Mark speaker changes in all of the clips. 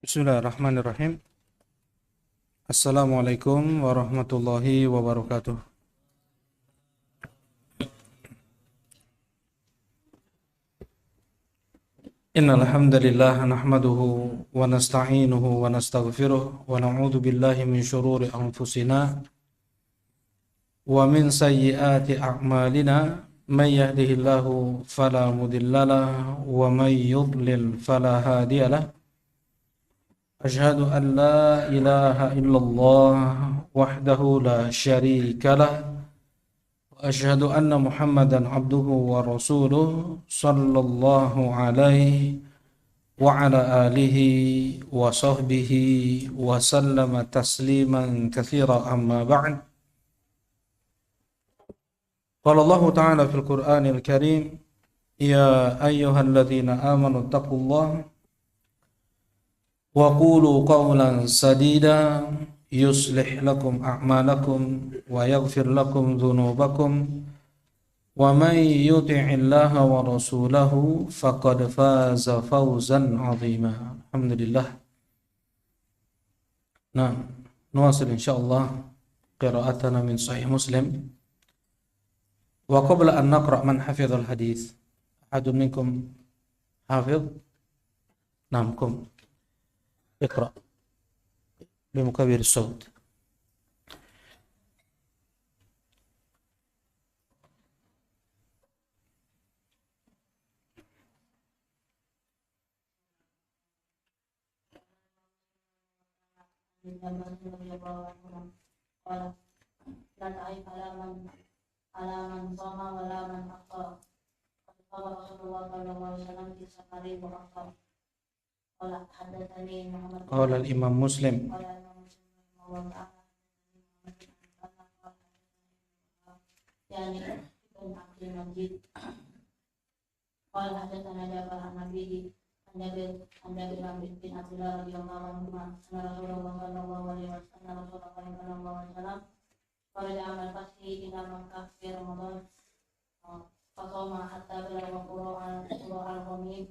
Speaker 1: Bismillahirrahmanirrahim. Assalamualaikum warahmatullahi wabarakatuh. Innal hamdalillah nahmaduhu wa nasta'inuhu wa nastaghfiruh wa na'udzu billahi min shururi anfusina wa min sayyiati a'malina may yahdihillahu fala mudhillalah wa may yudlil fala hadiyalah. Ashhadu an la ilaha illallah wahdahu la syarika lah. وأشهد أن محمدا عبده ورسوله صلى الله عليه وعلى آله وصحبه وسلم تسليما كثيرا أما بعد. قال الله تعالى في القرآن الكريم يا أيها الذين آمنوا اتقوا الله وقولوا قولا سديدا يصلح لكم أعمالكم ويغفر لكم ذنوبكم ومن يطع الله ورسوله فقد فاز فوزا عظيما. الحمد لله. نعم، نواصل إن شاء الله قراءتنا من صحيح مسلم. وقبل أن نقرأ من حفظ الحديث أحد منكم حافظ؟ نعم، قم اقرأ بمكبر الصوت.
Speaker 2: قال لا تعيب على من صام ولا من أفطر. قال رسول الله صلى الله عليه وسلم في سفر وأفطر. قال حدثني محمد
Speaker 1: قال الإمام مسلم
Speaker 2: قال الإمام مسلم رحمه الله تعالى يعني ابن عبد المجيد قال حدثنا جابر عن أبيه عن جابر بن عبد الله رضي الله عنهما أن رسول الله صلى الله عليه وسلم خرج عام الفتح إلى مكة في رمضان فصام حتى بلغ قروع الغميم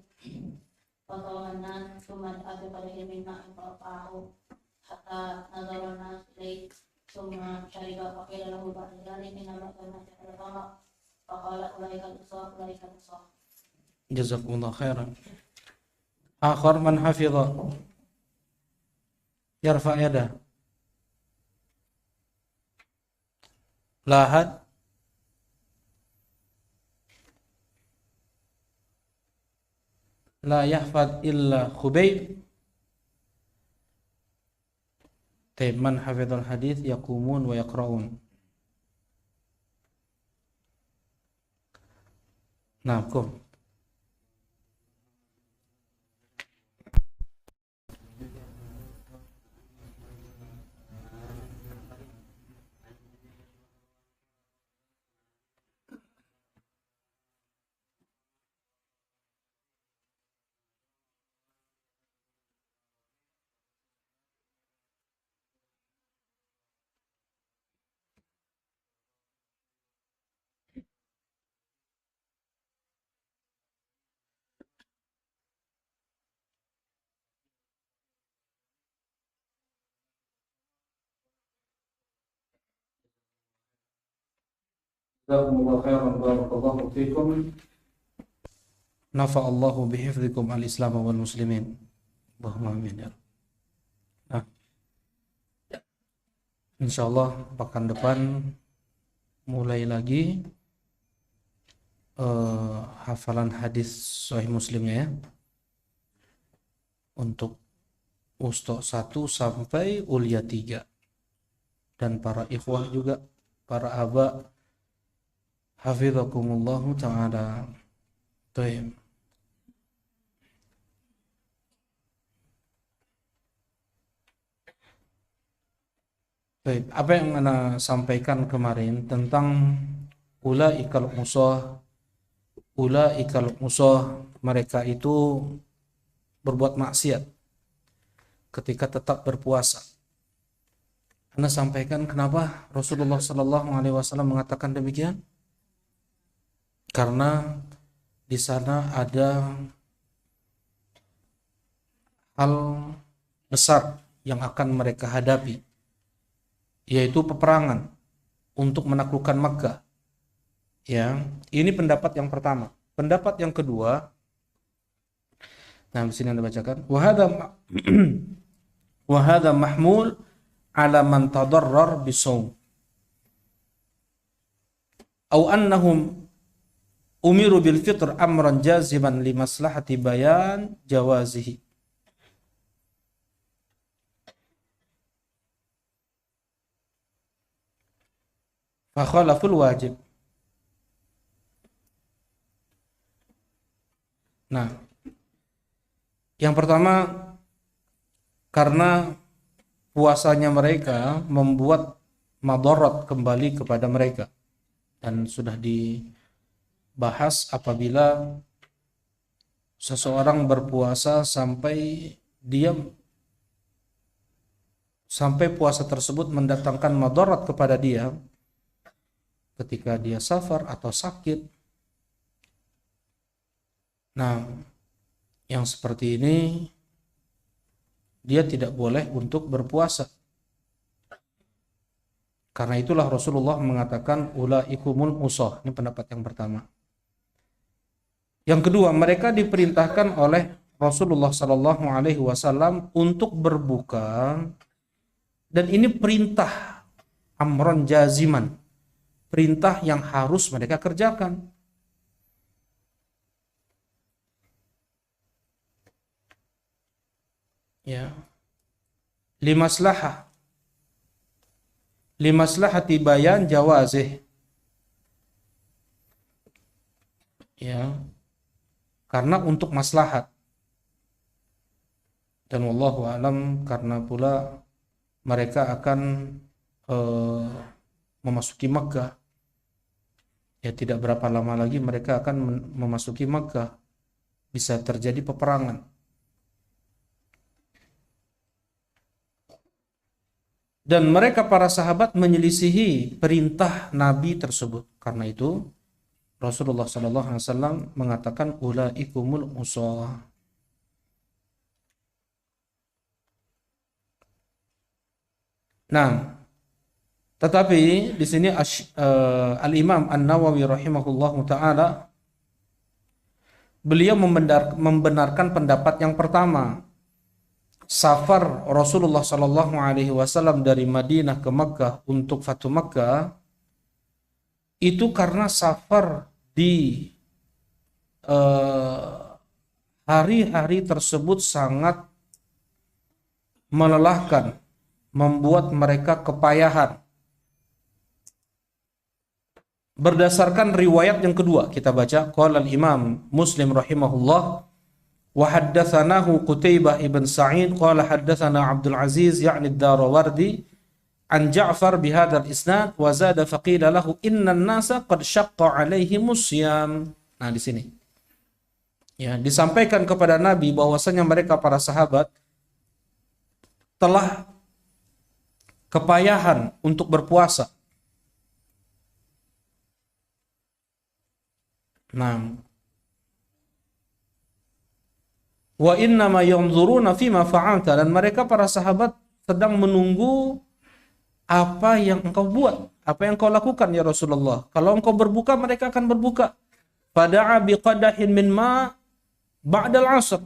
Speaker 2: فصام الناس ثم دعا بقدح من ماء فرفعه حتى نظر الناس إليه ثم شرب فقيل له بعد ذلك إنما كان الخمر فقال أولئك العصاة.
Speaker 1: جزاكم الله خيرا. آخر من حفظ يرفع يده. لا أحد. لا يحفظ إلا خبيب. طيب، من حفظ الحديث يقومون ويقرؤون. نعم، قم. Jazakumullahu khairan, barakallahu fikum. Nafa'allahu bihifdzikum al-Islam wal muslimin. Allahumma amin ya Rabb. Nah, insyaallah pekan depan mulai lagi hafalan hadis Sahih Muslimnya ya. Untuk Usto 1 sampai Ulia 3. Dan para ikhwah juga, para aba, hafizakumullahu ta'ala. Baik. Baik, apa yang Anda sampaikan kemarin tentang ulaikal usah, mereka itu berbuat maksiat ketika tetap berpuasa. Anda sampaikan kenapa Rasulullah sallallahu alaihi wasallam mengatakan demikian? Karena di sana ada hal besar yang akan mereka hadapi, yaitu peperangan untuk menaklukkan Makkah. Ya, ini pendapat yang pertama. Pendapat yang kedua, nah di sini Anda bacakan, wa hadha mahmul ala man tadarrar bisawm aw annahum umiru bil fitr amran jaziman li maslahati bayan jawazihi. Fa khalaful wajib. Nah, yang pertama, karena puasanya mereka membuat madarat kembali kepada mereka, dan sudah dibahas apabila seseorang berpuasa sampai puasa tersebut mendatangkan madarat kepada dia ketika dia safar atau sakit. Nah, yang seperti ini dia tidak boleh untuk berpuasa. Karena itulah Rasulullah mengatakan ulaikumul usah. Ini pendapat yang pertama. Yang kedua, mereka diperintahkan oleh Rasulullah sallallahu alaihi wasallam untuk berbuka, dan ini perintah amron jaziman, perintah yang harus mereka kerjakan. Ya, limaslahati bayan jawazih. Ya, karena untuk maslahat. Dan wallahu alam, karena pula mereka akan memasuki Makkah. Ya, tidak berapa lama lagi mereka akan memasuki Makkah. Bisa terjadi peperangan. Dan mereka para sahabat menyelisihi perintah Nabi tersebut. Karena itu Rasulullah SAW mengatakan ulaikumul usah. Nah, tetapi di sini Al-Imam An-Nawawi rahimahullahu taala beliau membenarkan pendapat yang pertama. Safar Rasulullah sallallahu alaihi wasallam dari Madinah ke Makkah untuk Fatu Makkah itu karena safar di hari-hari tersebut sangat melelahkan, membuat mereka kepayahan. Berdasarkan riwayat yang kedua, kita baca qala al-Imam Muslim rahimahullah wa haddatsanahu Qutaibah ibn Sa'id qala haddatsana Abdul Aziz ya'ni ad-Darawardi an Ja'far bihadzal isnad wa zada faqila lahu innan nasa qad syaqqa 'alaihimus siyam. Nah, di sini ya disampaikan kepada Nabi bahwasanya mereka para sahabat telah kepayahan untuk berpuasa. Nah, wa inna ma yanzuruna fima fa'alta, dan mereka para sahabat sedang menunggu apa yang engkau buat, apa yang engkau lakukan ya Rasulullah. Kalau engkau berbuka, mereka akan berbuka. Fada'a biqadahin min ma ba'dal 'asr.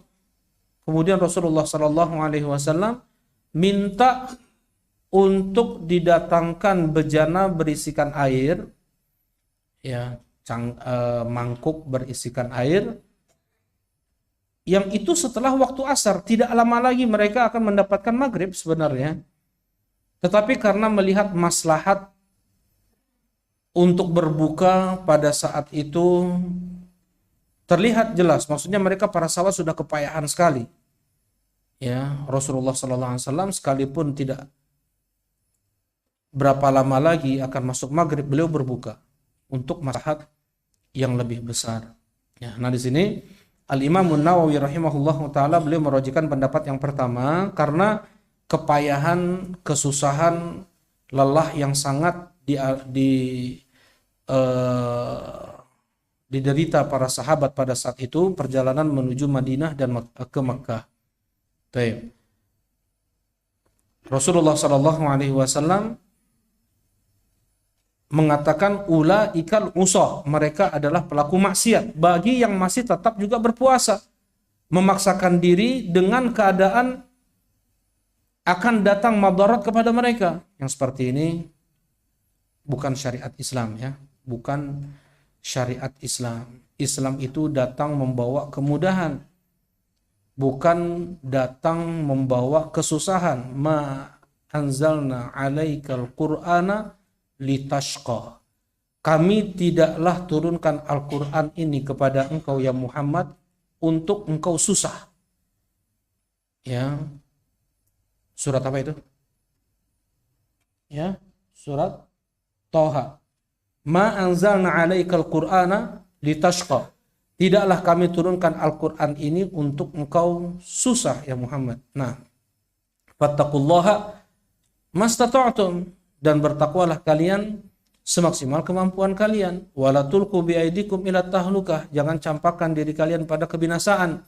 Speaker 1: Kemudian Rasulullah sallallahu alaihi wasallam minta untuk didatangkan bejana berisikan air, ya, mangkuk berisikan air, yang itu setelah waktu asar. Tidak lama lagi mereka akan mendapatkan maghrib sebenarnya. Tetapi karena melihat maslahat untuk berbuka pada saat itu terlihat jelas, maksudnya mereka para sahabat sudah kepayahan sekali. Ya, Rasulullah SAW sekalipun tidak berapa lama lagi akan masuk maghrib, beliau berbuka untuk maslahat yang lebih besar. Ya, nah di sini Al-Imam An-Nawawi rahimahullahu taala beliau merujukan pendapat yang pertama karena kepayahan, kesusahan, lelah yang sangat diderita para sahabat pada saat itu perjalanan menuju Madinah dan ke Makkah. Baik. Rasulullah Shallallahu Alaihi Wasallam mengatakan ulaikal usah, mereka adalah pelaku maksiat. Bagi yang masih tetap juga berpuasa, memaksakan diri dengan keadaan akan datang madarat kepada mereka. Yang seperti ini bukan syariat Islam ya, bukan syariat Islam. Islam itu datang membawa kemudahan, bukan datang membawa kesusahan. Ma anzalna 'alaikal qur'ana litashqa. Kami tidaklah turunkan Al-Qur'an ini kepada engkau ya Muhammad untuk engkau susah. Ya. Surat apa itu? Ya, surat Thaha. Ma anzalna 'alaikal qur'ana litashqa. Tidaklah kami turunkan Al-Qur'an ini untuk engkau susah ya Muhammad. Nah, fattaqullaha mastata'tum, dan bertakwalah kalian semaksimal kemampuan kalian. Wala tulqu biaidikum ila tahlukah, jangan campakkan diri kalian pada kebinasaan.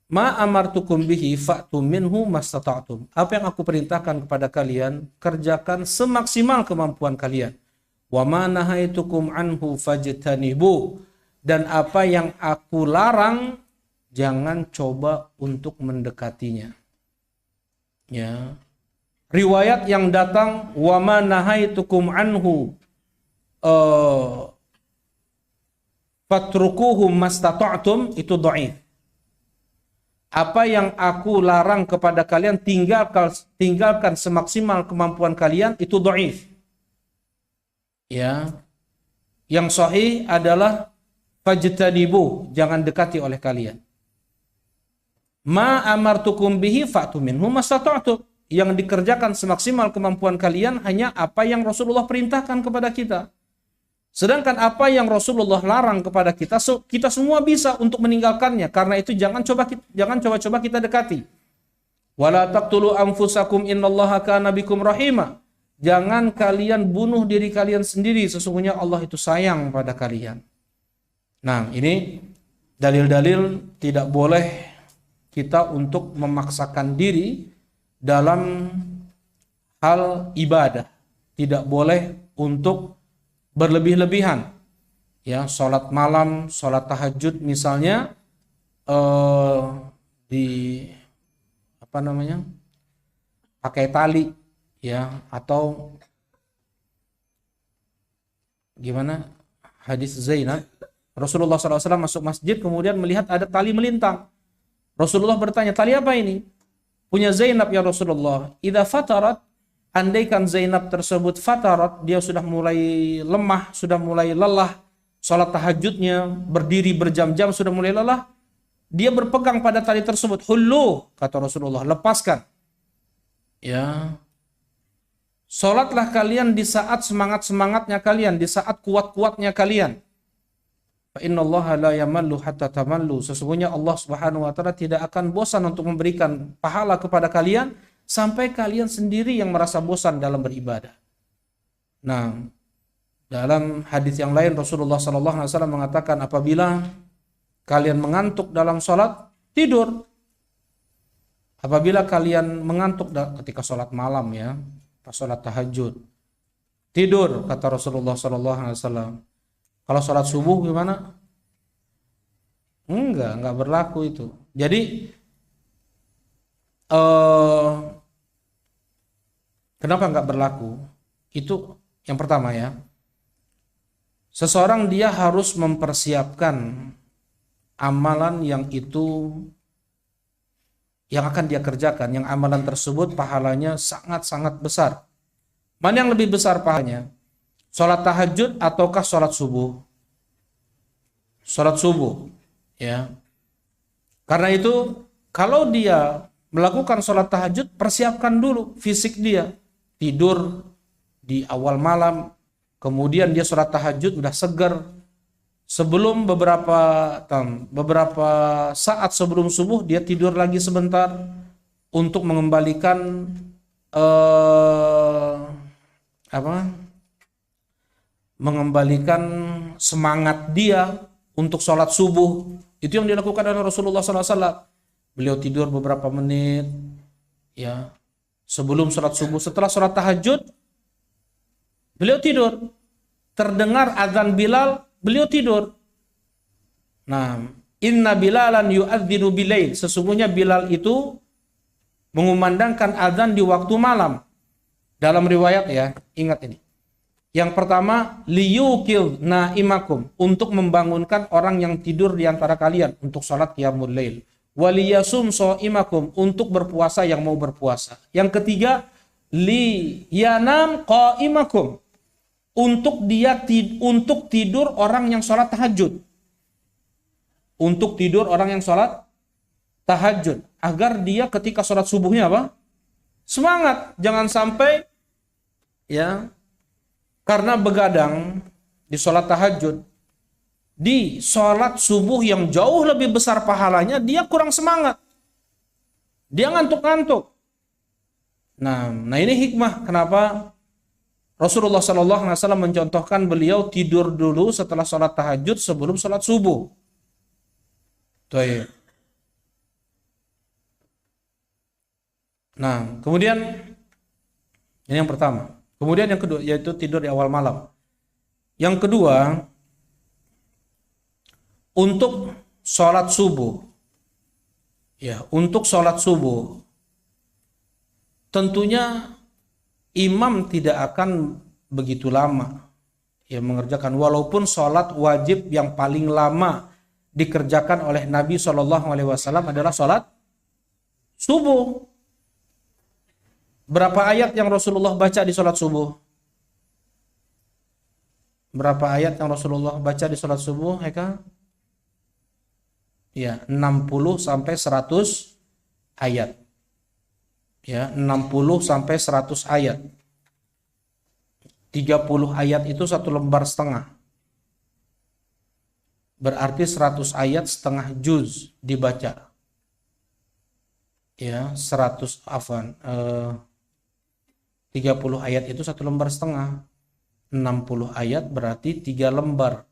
Speaker 1: Ma amartukum bihi fa'tu minhu mastata'tum. Apa yang aku perintahkan kepada kalian, kerjakan semaksimal kemampuan kalian. Wa ma nahaitukum anhu fajtanibu, dan apa yang aku larang jangan coba untuk mendekatinya. Ya. Riwayat yang datang wa ma nahaitukum anhu fatrukuhu mastata'tum, itu dhaif. Apa yang aku larang kepada kalian tinggalkan semaksimal kemampuan kalian, itu dhaif. Ya. Yang sahih adalah fajtanibu, jangan dekati oleh kalian. Ma amartukum bihi fa'tu minhu mastata'tum, yang dikerjakan semaksimal kemampuan kalian hanya apa yang Rasulullah perintahkan kepada kita. Sedangkan apa yang Rasulullah larang kepada kita, kita semua bisa untuk meninggalkannya. Karena itu jangan coba-coba kita dekati. Wala taqtulu anfusakum innallaha kana bikum rahima. Jangan kalian bunuh diri kalian sendiri, sesungguhnya Allah itu sayang pada kalian. Nah, ini dalil-dalil tidak boleh kita untuk memaksakan diri dalam hal ibadah. Tidak boleh untuk berlebih-lebihan. Ya, sholat malam, sholat tahajud misalnya pakai tali, ya, atau gimana hadis Zainab, Rasulullah SAW masuk masjid kemudian melihat ada tali melintang. Rasulullah bertanya, tali apa ini? Punya Zainab ya Rasulullah. Idza fatarat, andaikan Zainab tersebut fatarat, dia sudah mulai lemah, sudah mulai lelah, salat tahajudnya, berdiri berjam-jam sudah mulai lelah, dia berpegang pada tali tersebut. Hullu, kata Rasulullah, lepaskan. Ya. Salatlah kalian di saat semangat-semangatnya kalian, di saat kuat-kuatnya kalian. Fa innallaha la yamallu hatta tamallu. Sesungguhnya Allah Subhanahu wa taala tidak akan bosan untuk memberikan pahala kepada kalian sampai kalian sendiri yang merasa bosan dalam beribadah. Nah, dalam hadis yang lain Rasulullah sallallahu alaihi wasallam mengatakan, apabila kalian mengantuk dalam salat, tidur. Apabila kalian mengantuk ketika salat malam, ya, pas salat tahajud, tidur, kata Rasulullah sallallahu alaihi wasallam. Kalau sholat subuh gimana? Enggak berlaku itu. Jadi kenapa enggak berlaku? Itu yang pertama ya. Seseorang dia harus mempersiapkan amalan yang akan dia kerjakan, yang amalan tersebut pahalanya sangat-sangat besar. Mana yang lebih besar pahalanya? Sholat tahajud ataukah sholat subuh? Sholat subuh, ya. Karena itu, kalau dia melakukan sholat tahajud, persiapkan dulu fisik dia. Tidur di awal malam, kemudian dia sholat tahajud udah segar. Sebelum beberapa saat sebelum subuh, dia tidur lagi sebentar untuk mengembalikan mengembalikan semangat dia untuk sholat subuh. Itu yang dilakukan oleh Rasulullah SAW. Beliau tidur beberapa menit, ya, sebelum sholat subuh, setelah sholat tahajud, beliau tidur. Terdengar azan Bilal, beliau tidur. Nah, inna Bilalan yu'adzinu bilail. Sesungguhnya Bilal itu mengumandangkan azan di waktu malam. Dalam riwayat ya, ingat ini. Yang pertama, liyukil naimakum, untuk membangunkan orang yang tidur di antara kalian untuk salat qiyamul lail. Waliyasum shaimakum, untuk berpuasa yang mau berpuasa. Yang ketiga, liyanam qaimakum, untuk tidur orang yang salat tahajud. Untuk tidur orang yang salat tahajud, agar dia ketika salat subuhnya apa? Semangat, jangan sampai ya karena begadang di sholat tahajud, di sholat subuh yang jauh lebih besar pahalanya, dia kurang semangat. Dia ngantuk-ngantuk. Nah ini hikmah kenapa Rasulullah SAW mencontohkan beliau tidur dulu setelah sholat tahajud sebelum sholat subuh. Tuh. Nah, kemudian ini yang pertama. Kemudian yang kedua yaitu tidur di awal malam. Yang kedua, untuk sholat subuh. Ya, untuk sholat subuh tentunya imam tidak akan begitu lama ya mengerjakan, walaupun sholat wajib yang paling lama dikerjakan oleh Nabi SAW adalah sholat subuh. Berapa ayat yang Rasulullah baca di sholat subuh? Berapa ayat yang Rasulullah baca di sholat subuh, Eka? Ya, 60 sampai 100 ayat. Ya, 60 sampai 100 ayat. 30 ayat itu 1 lembar setengah. Berarti 100 ayat setengah juz dibaca. Ya, 30 ayat itu 1 lembar setengah. 60 ayat berarti 3 lembar.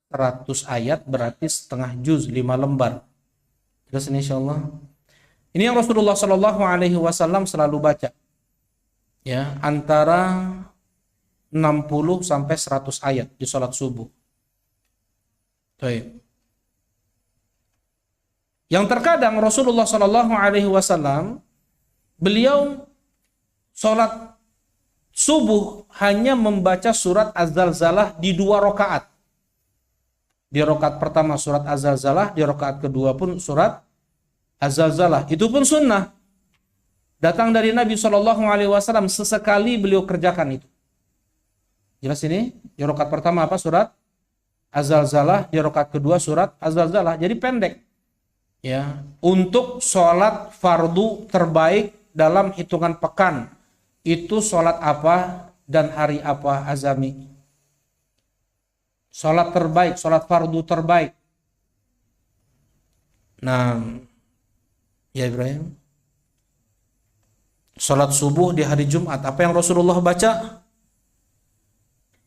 Speaker 1: 100 ayat berarti setengah juz, 5 lembar. Jelas ini insyaallah. Ini yang Rasulullah SAW selalu baca. Ya, antara 60 sampai 100 ayat di sholat subuh. Baik. Yang terkadang Rasulullah SAW beliau sholat subuh hanya membaca surat Az-Zalzalah di 2 rakaat. Di rakaat pertama surat Az-Zalzalah, di rakaat kedua pun surat Az-Zalzalah. Itu pun sunnah. Datang dari Nabi SAW, sesekali beliau kerjakan itu. Jelas ini? Di rakaat pertama apa? Surat Az-Zalzalah, di rakaat kedua surat Az-Zalzalah. Jadi pendek. Ya, untuk sholat fardu terbaik dalam hitungan pekan, itu sholat apa dan hari apa, Azami? Sholat terbaik, sholat fardu terbaik. Nah, ya Ibrahim, sholat subuh di hari Jumat, apa yang Rasulullah baca?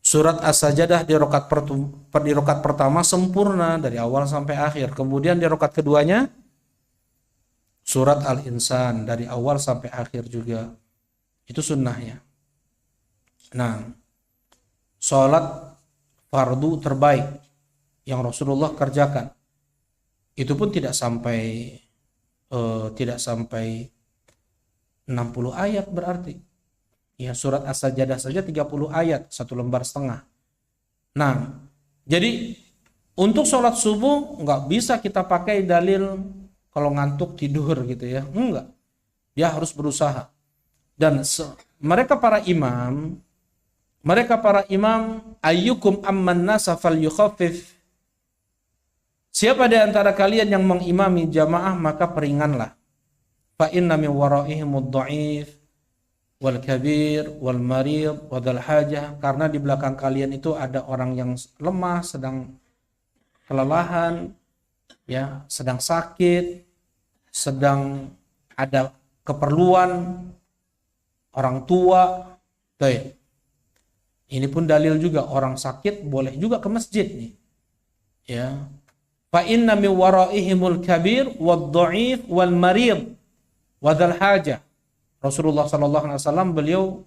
Speaker 1: Surat As-Sajdah di rakaat pertama sempurna dari awal sampai akhir. Kemudian di rakaat keduanya surat Al-Insan dari awal sampai akhir juga. Itu sunnahnya. Nah, sholat fardu terbaik yang Rasulullah kerjakan itu pun tidak sampai 60 ayat berarti. Ya, surat As-Sajdah saja 30 ayat, 1 lembar setengah. Nah, jadi untuk sholat subuh nggak bisa kita pakai dalil kalau ngantuk tidur gitu ya. Enggak. Dia harus berusaha. Dan mereka para imam ayyukum amman nasa falyukhaffif. Siapa di antara kalian yang mengimami jamaah maka peringanlah. Fa inna min waraihimud dha'if wal kabir wal marid wadal hajah, karena di belakang kalian itu ada orang yang lemah, sedang kelelahan, ya, sedang sakit, sedang ada keperluan, orang tua. Baik. Ini pun dalil juga, orang sakit boleh juga ke masjid nih. Ya. Fa inna min waraihimul kabir wad dha'if wal marid wadal hajah. Rasulullah SAW beliau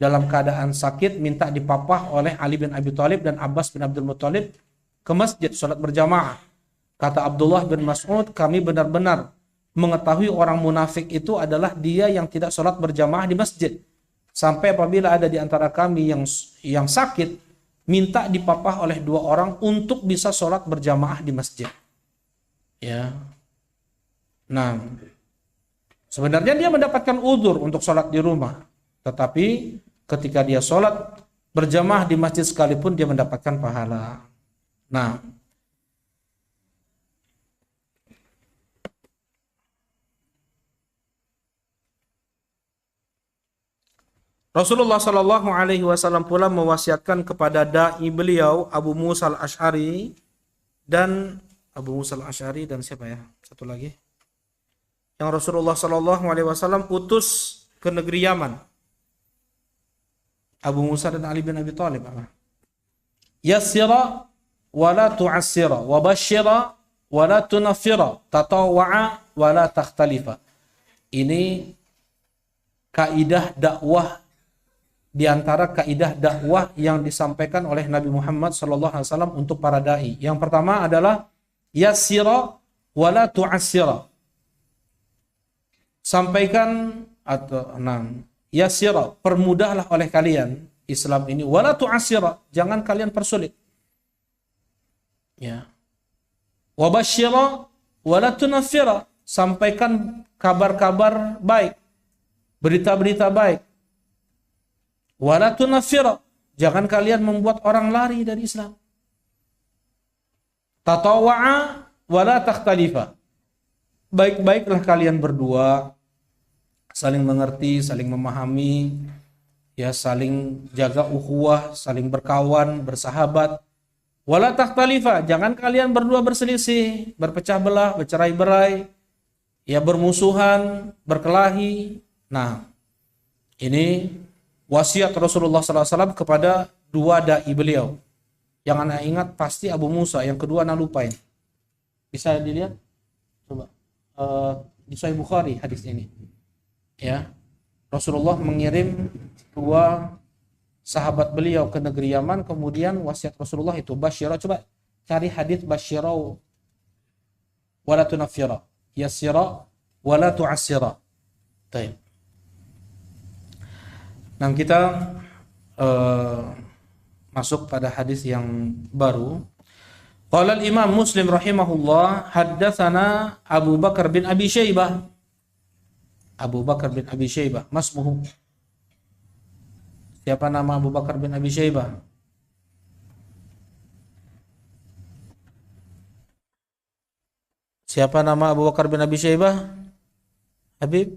Speaker 1: dalam keadaan sakit minta dipapah oleh Ali bin Abi Thalib dan Abbas bin Abdul Muthalib ke masjid sholat berjamaah. Kata Abdullah bin Mas'ud, kami benar-benar mengetahui orang munafik itu adalah dia yang tidak sholat berjamaah di masjid. Sampai apabila ada di antara kami yang sakit, minta dipapah oleh 2 orang untuk bisa sholat berjamaah di masjid. Ya. Nah, sebenarnya dia mendapatkan uzur untuk sholat di rumah. Tetapi ketika dia sholat berjamaah di masjid sekalipun dia mendapatkan pahala. Nah, Rasulullah Shallallahu Alaihi Wasallam pula mewasiatkan kepada dai beliau Abu Musa al-Ash'ari dan siapa ya? Satu lagi yang Rasulullah Shallallahu Alaihi Wasallam utus ke negeri Yaman. Abu Musa dan Ali bin Abi Thalib apa? Yassira wa la tu'assira wa basyira wa la tunaffira tatawwa'a wa la takhtalifa. Ini kaidah dakwah di antara kaidah dakwah yang disampaikan oleh Nabi Muhammad SAW untuk para dai. Yang pertama adalah yassira wa la tu'assira. Sampaikan atau yassira, permudahlah oleh kalian Islam ini, wa la tu'assira, jangan kalian persulit. Ya. Wa basyira wa la tunaffira, sampaikan kabar-kabar baik, berita-berita baik. Wala tunaffira, jangan kalian membuat orang lari dari Islam. Tatawwa'a wala takhtalifa, baik-baiklah kalian berdua, saling mengerti, saling memahami, ya, saling jaga ukhuwah, saling berkawan, bersahabat. Wala takhtalifa, jangan kalian berdua berselisih, berpecah belah, bercerai-berai, ya, bermusuhan, berkelahi. Nah, ini wasiat Rasulullah SAW kepada 2 dai beliau. Yang anak ingat pasti Abu Musa, yang kedua anak lupain. Bisa dilihat? Coba. Di Sahih Bukhari hadis ini. Ya. Rasulullah mengirim 2 sahabat beliau ke negeri Yaman, kemudian wasiat Rasulullah itu basyira, coba cari hadis basyira wala tunaffira, yassira wala tu'assira. Baik. Nah, kita masuk pada hadis yang baru. Qala al-Imam Muslim rahimahullah, haddatsana Abu Bakar bin Abi Syaibah. Abu Bakar bin Abi Syaibah, masmuhu. Siapa nama Abu Bakar bin Abi Syaibah? Siapa nama Abu Bakar bin Abi Syaibah? Habib?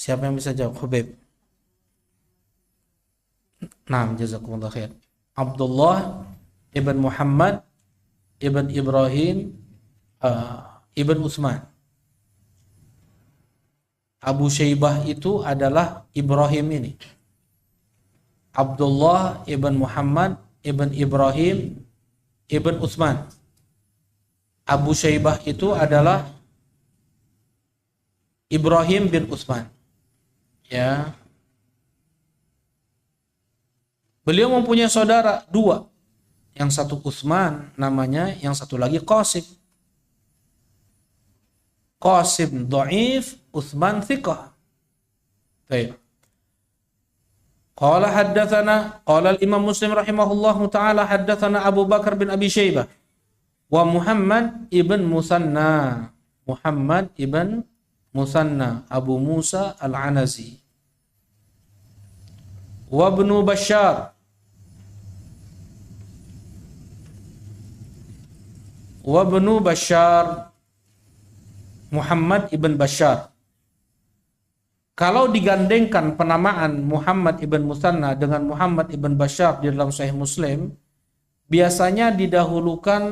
Speaker 1: Siapa yang bisa jawab? Habib. Naam, jazakumullah khair. Abdullah ibn Muhammad ibn Ibrahim ibn Utsman. Abu Syaibah itu adalah Ibrahim ini. Abdullah ibn Muhammad ibn Ibrahim ibn Utsman. Abu Syaibah itu adalah Ibrahim bin Utsman. Ya. Beliau mempunyai saudara 2. Yang satu Utsman namanya, yang satu lagi Qasim. Qasim dhaif, Utsman thiqah. Baik. Qala haddatsana, qala al-Imam Muslim rahimahullahu taala haddatsana Abu Bakar bin Abi Syaibah wa Muhammad ibn Musanna. Muhammad ibn Musanna Abu Musa al-Anazi wa ibnu Bashar Muhammad ibn Bashar. Kalau digandengkan penamaan Muhammad ibn Musanna dengan Muhammad ibn Bashar di dalam Sahih Muslim, biasanya didahulukan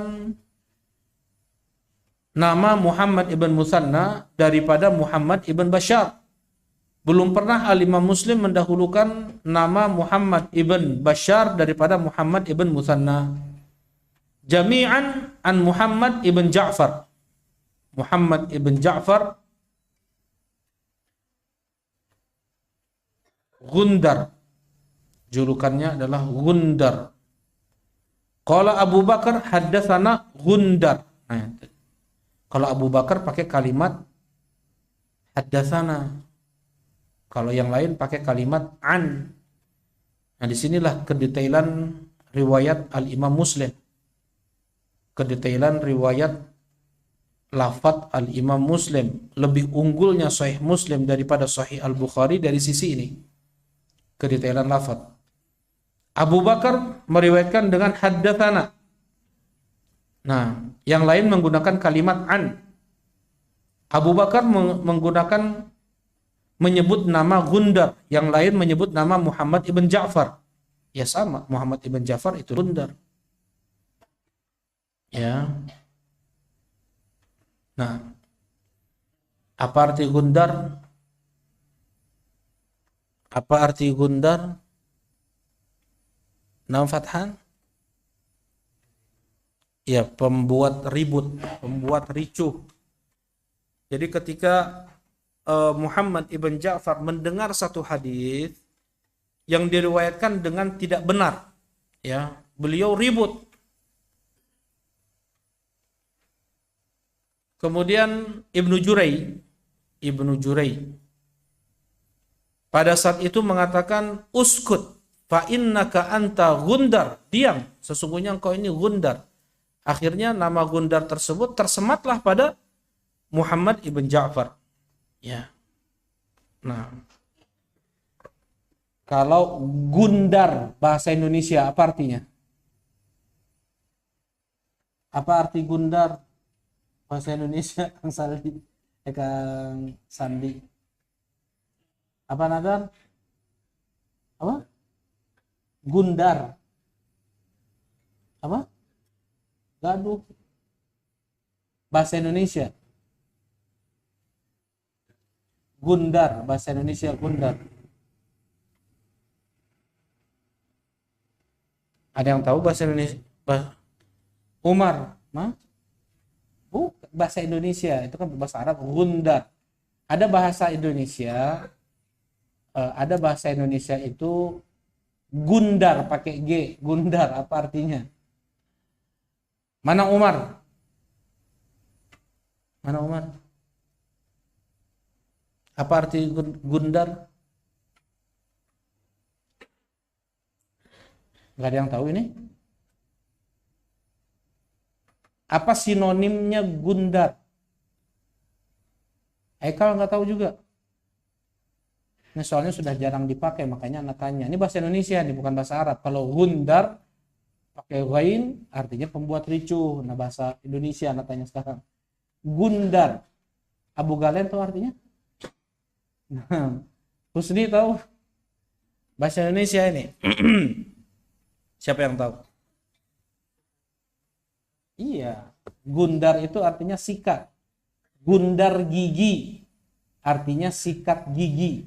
Speaker 1: nama Muhammad ibn Musanna daripada Muhammad ibn Bashar. Belum pernah al-Imam Muslim mendahulukan nama Muhammad ibn Bashar daripada Muhammad ibn Musanna. Jami'an an Muhammad ibn Ja'far. Muhammad ibn Ja'far Gundar. Julukannya adalah Gundar. Qala Abu Bakar haddatsana Gundar. Nah, kalau Abu Bakar pakai kalimat haddatsana. Kalau yang lain pakai kalimat an. Nah, disinilah kedetailan riwayat Al-Imam Muslim. Kedetailan riwayat lafaz Al-Imam Muslim. Lebih unggulnya Sahih Muslim daripada Sahih Al-Bukhari dari sisi ini. Kedetailan lafaz. Abu Bakar meriwayatkan dengan haddatsana. Nah, yang lain menggunakan kalimat an. Abu Bakar menggunakan menyebut nama Gundar, yang lain menyebut nama Muhammad ibn Ja'far. Ya sama, Muhammad ibn Ja'far itu Gundar. Ya. Nah, apa arti Gundar? Apa arti Gundar? Nama Fathan? Ya, pembuat ribut, pembuat ricuh. Jadi ketika Muhammad ibn Ja'far mendengar satu hadis yang diriwayatkan dengan tidak benar, ya, beliau ribut. Kemudian Ibnu Jurai pada saat itu mengatakan uskut fa innaka anta Gundar, diam, sesungguhnya engkau ini Gundar. Akhirnya nama Gundar tersebut tersematlah pada Muhammad ibn Ja'far. Ya. Nah, kalau Gundar bahasa Indonesia apa artinya? Apa arti Gundar bahasa Indonesia, Kang Sandi? Kang Sandi. Apa Nadar? Apa? Gundar. Apa? Gaduh. Bahasa Indonesia. Gundar, bahasa Indonesia Gundar. Ada yang tahu bahasa Indonesia? Umar, mah? Bahasa Indonesia itu kan bahasa Arab Gundar. Ada bahasa Indonesia, itu Gundar pakai G. Gundar apa artinya? Mana Umar? Mana Umar? Apa arti Gundar? Gak ada yang tahu ini? Apa sinonimnya Gundar? Aikal nggak tahu juga. Ini soalnya sudah jarang dipakai, makanya anak tanya. Ini bahasa Indonesia, ini bukan bahasa Arab. Kalau Gundar pakai ghain artinya pembuat ricuh. Nah, bahasa Indonesia anak tanya sekarang. Gundar. Abu Galen tahu artinya? Husni tahu? Bahasa Indonesia ini. Siapa yang tahu? Iya, Gundar itu artinya sikat. Gundar gigi artinya sikat gigi.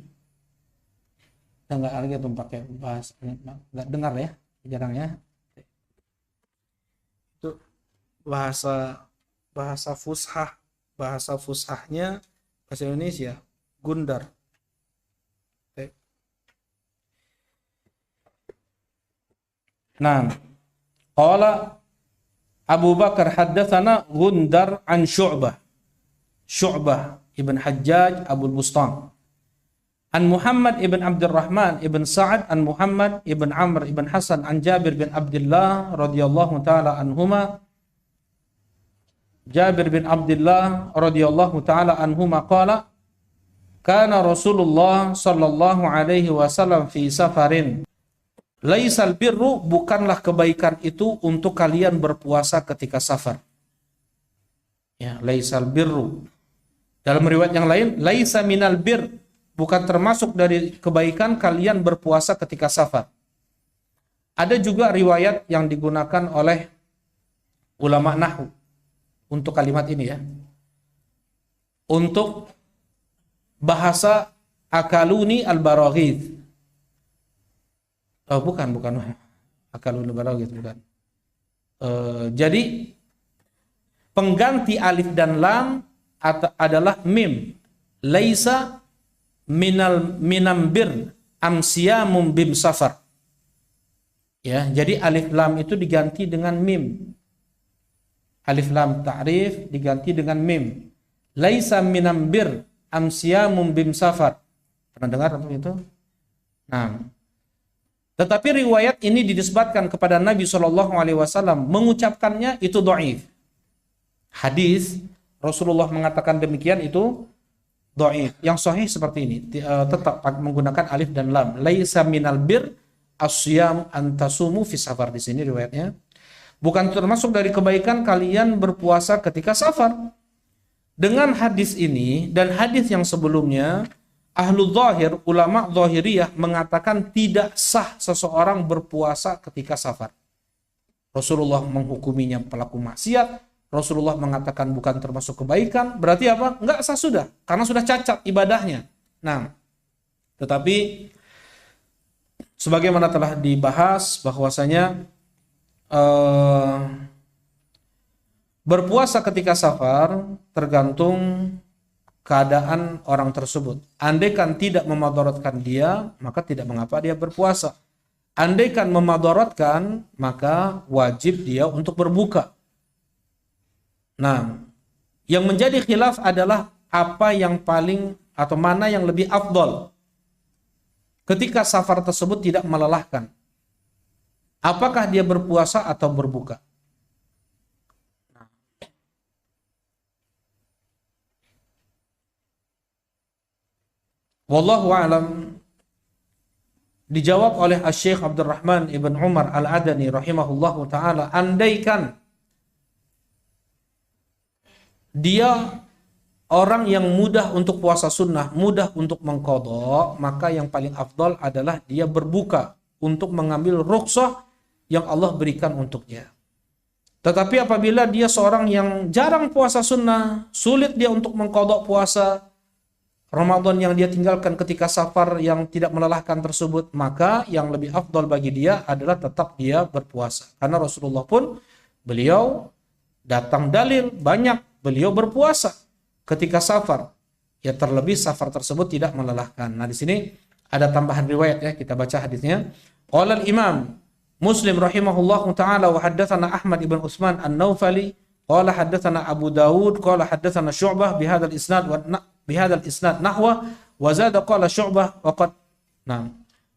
Speaker 1: Kita nggak lagi tuh pakai bahasa, nggak dengar ya, jarang ya. Itu bahasa fushah, bahasa fushahnya bahasa Indonesia, Gundar. Nah, qala Abu Bakar haddatsana Gundar an Syu'bah ibn Hajjaj Abu Bustam an Muhammad ibn Abdurrahman ibn Sa'ad an Muhammad ibn Amr ibn Hasan an Jabir bin Abdullah radhiyallahu taala anhuma. Jabir bin Abdullah radhiyallahu taala anhuma qala kana Rasulullah sallallahu alaihi wasallam fi safarin. Laisal birru, bukanlah kebaikan itu untuk kalian berpuasa ketika safar. Ya, laisal birru. Dalam riwayat yang lain, laisa minal bir, bukan termasuk dari kebaikan kalian berpuasa ketika safar. Ada juga riwayat yang digunakan oleh ulama nahwu untuk kalimat ini ya. Untuk bahasa akaluni al-baraghith. Oh, bukan akalun al-baraghith, bukan. Jadi pengganti alif dan lam adalah mim. Laisa minambir amsiyamum bim safar. Ya, jadi alif lam itu diganti dengan mim. Alif lam ta'rif diganti dengan mim. Laisa minambir amsiyamum bim safar. Pernah dengar atau itu? Nah, tetapi riwayat ini dinisbatkan kepada Nabi SAW, mengucapkannya itu dhaif. Hadis Rasulullah mengatakan demikian itu dhaif. Yang sahih seperti ini, tetap menggunakan alif dan lam. Laisa minal bir asyam antasumu fi safar. Di sini riwayatnya, bukan termasuk dari kebaikan kalian berpuasa ketika safar. Dengan hadis ini dan hadis yang sebelumnya, ahlu zahir, ulama zahiriyah mengatakan tidak sah seseorang berpuasa ketika safar. Rasulullah menghukuminya pelaku maksiat, Rasulullah mengatakan bukan termasuk kebaikan, berarti apa? Enggak sah sudah, karena sudah cacat ibadahnya. Nah, tetapi sebagaimana telah dibahas bahwasanya berpuasa ketika safar tergantung keadaan orang tersebut. Andaikan tidak memadaratkan dia, maka tidak mengapa dia berpuasa. Andaikan memadaratkan, maka wajib dia untuk berbuka. Nah, yang menjadi khilaf adalah apa yang paling atau mana yang lebih afdol ketika safar tersebut tidak melelahkan. Apakah dia berpuasa atau berbuka? Wallahu a'lam. Dijawab oleh Asy-Syaikh Abdurrahman Ibn Umar Al-Adani rahimahullahu taala, andaikan dia orang yang mudah untuk puasa sunnah, mudah untuk mengqadha, maka yang paling afdal adalah dia berbuka untuk mengambil rukhsah yang Allah berikan untuknya. Tetapi apabila dia seorang yang jarang puasa sunnah, sulit dia untuk mengqadha puasa Ramadan yang dia tinggalkan ketika safar yang tidak melelahkan tersebut, maka yang lebih afdal bagi dia adalah tetap dia berpuasa. Karena Rasulullah pun, beliau datang dalil banyak, beliau berpuasa ketika safar. Ya, terlebih safar tersebut tidak melelahkan. Nah, di sini ada tambahan riwayat ya, kita baca hadisnya. Qala al-Imam Muslim rahimahullahu taala wa haddatsana Ahmad ibn Utsman An-Naufali qala haddatsana Abu Dawud qala haddatsana Syu'bah bihadzal isnad bihadzal isnad nahwa wa zada qala Syu'bah wa qad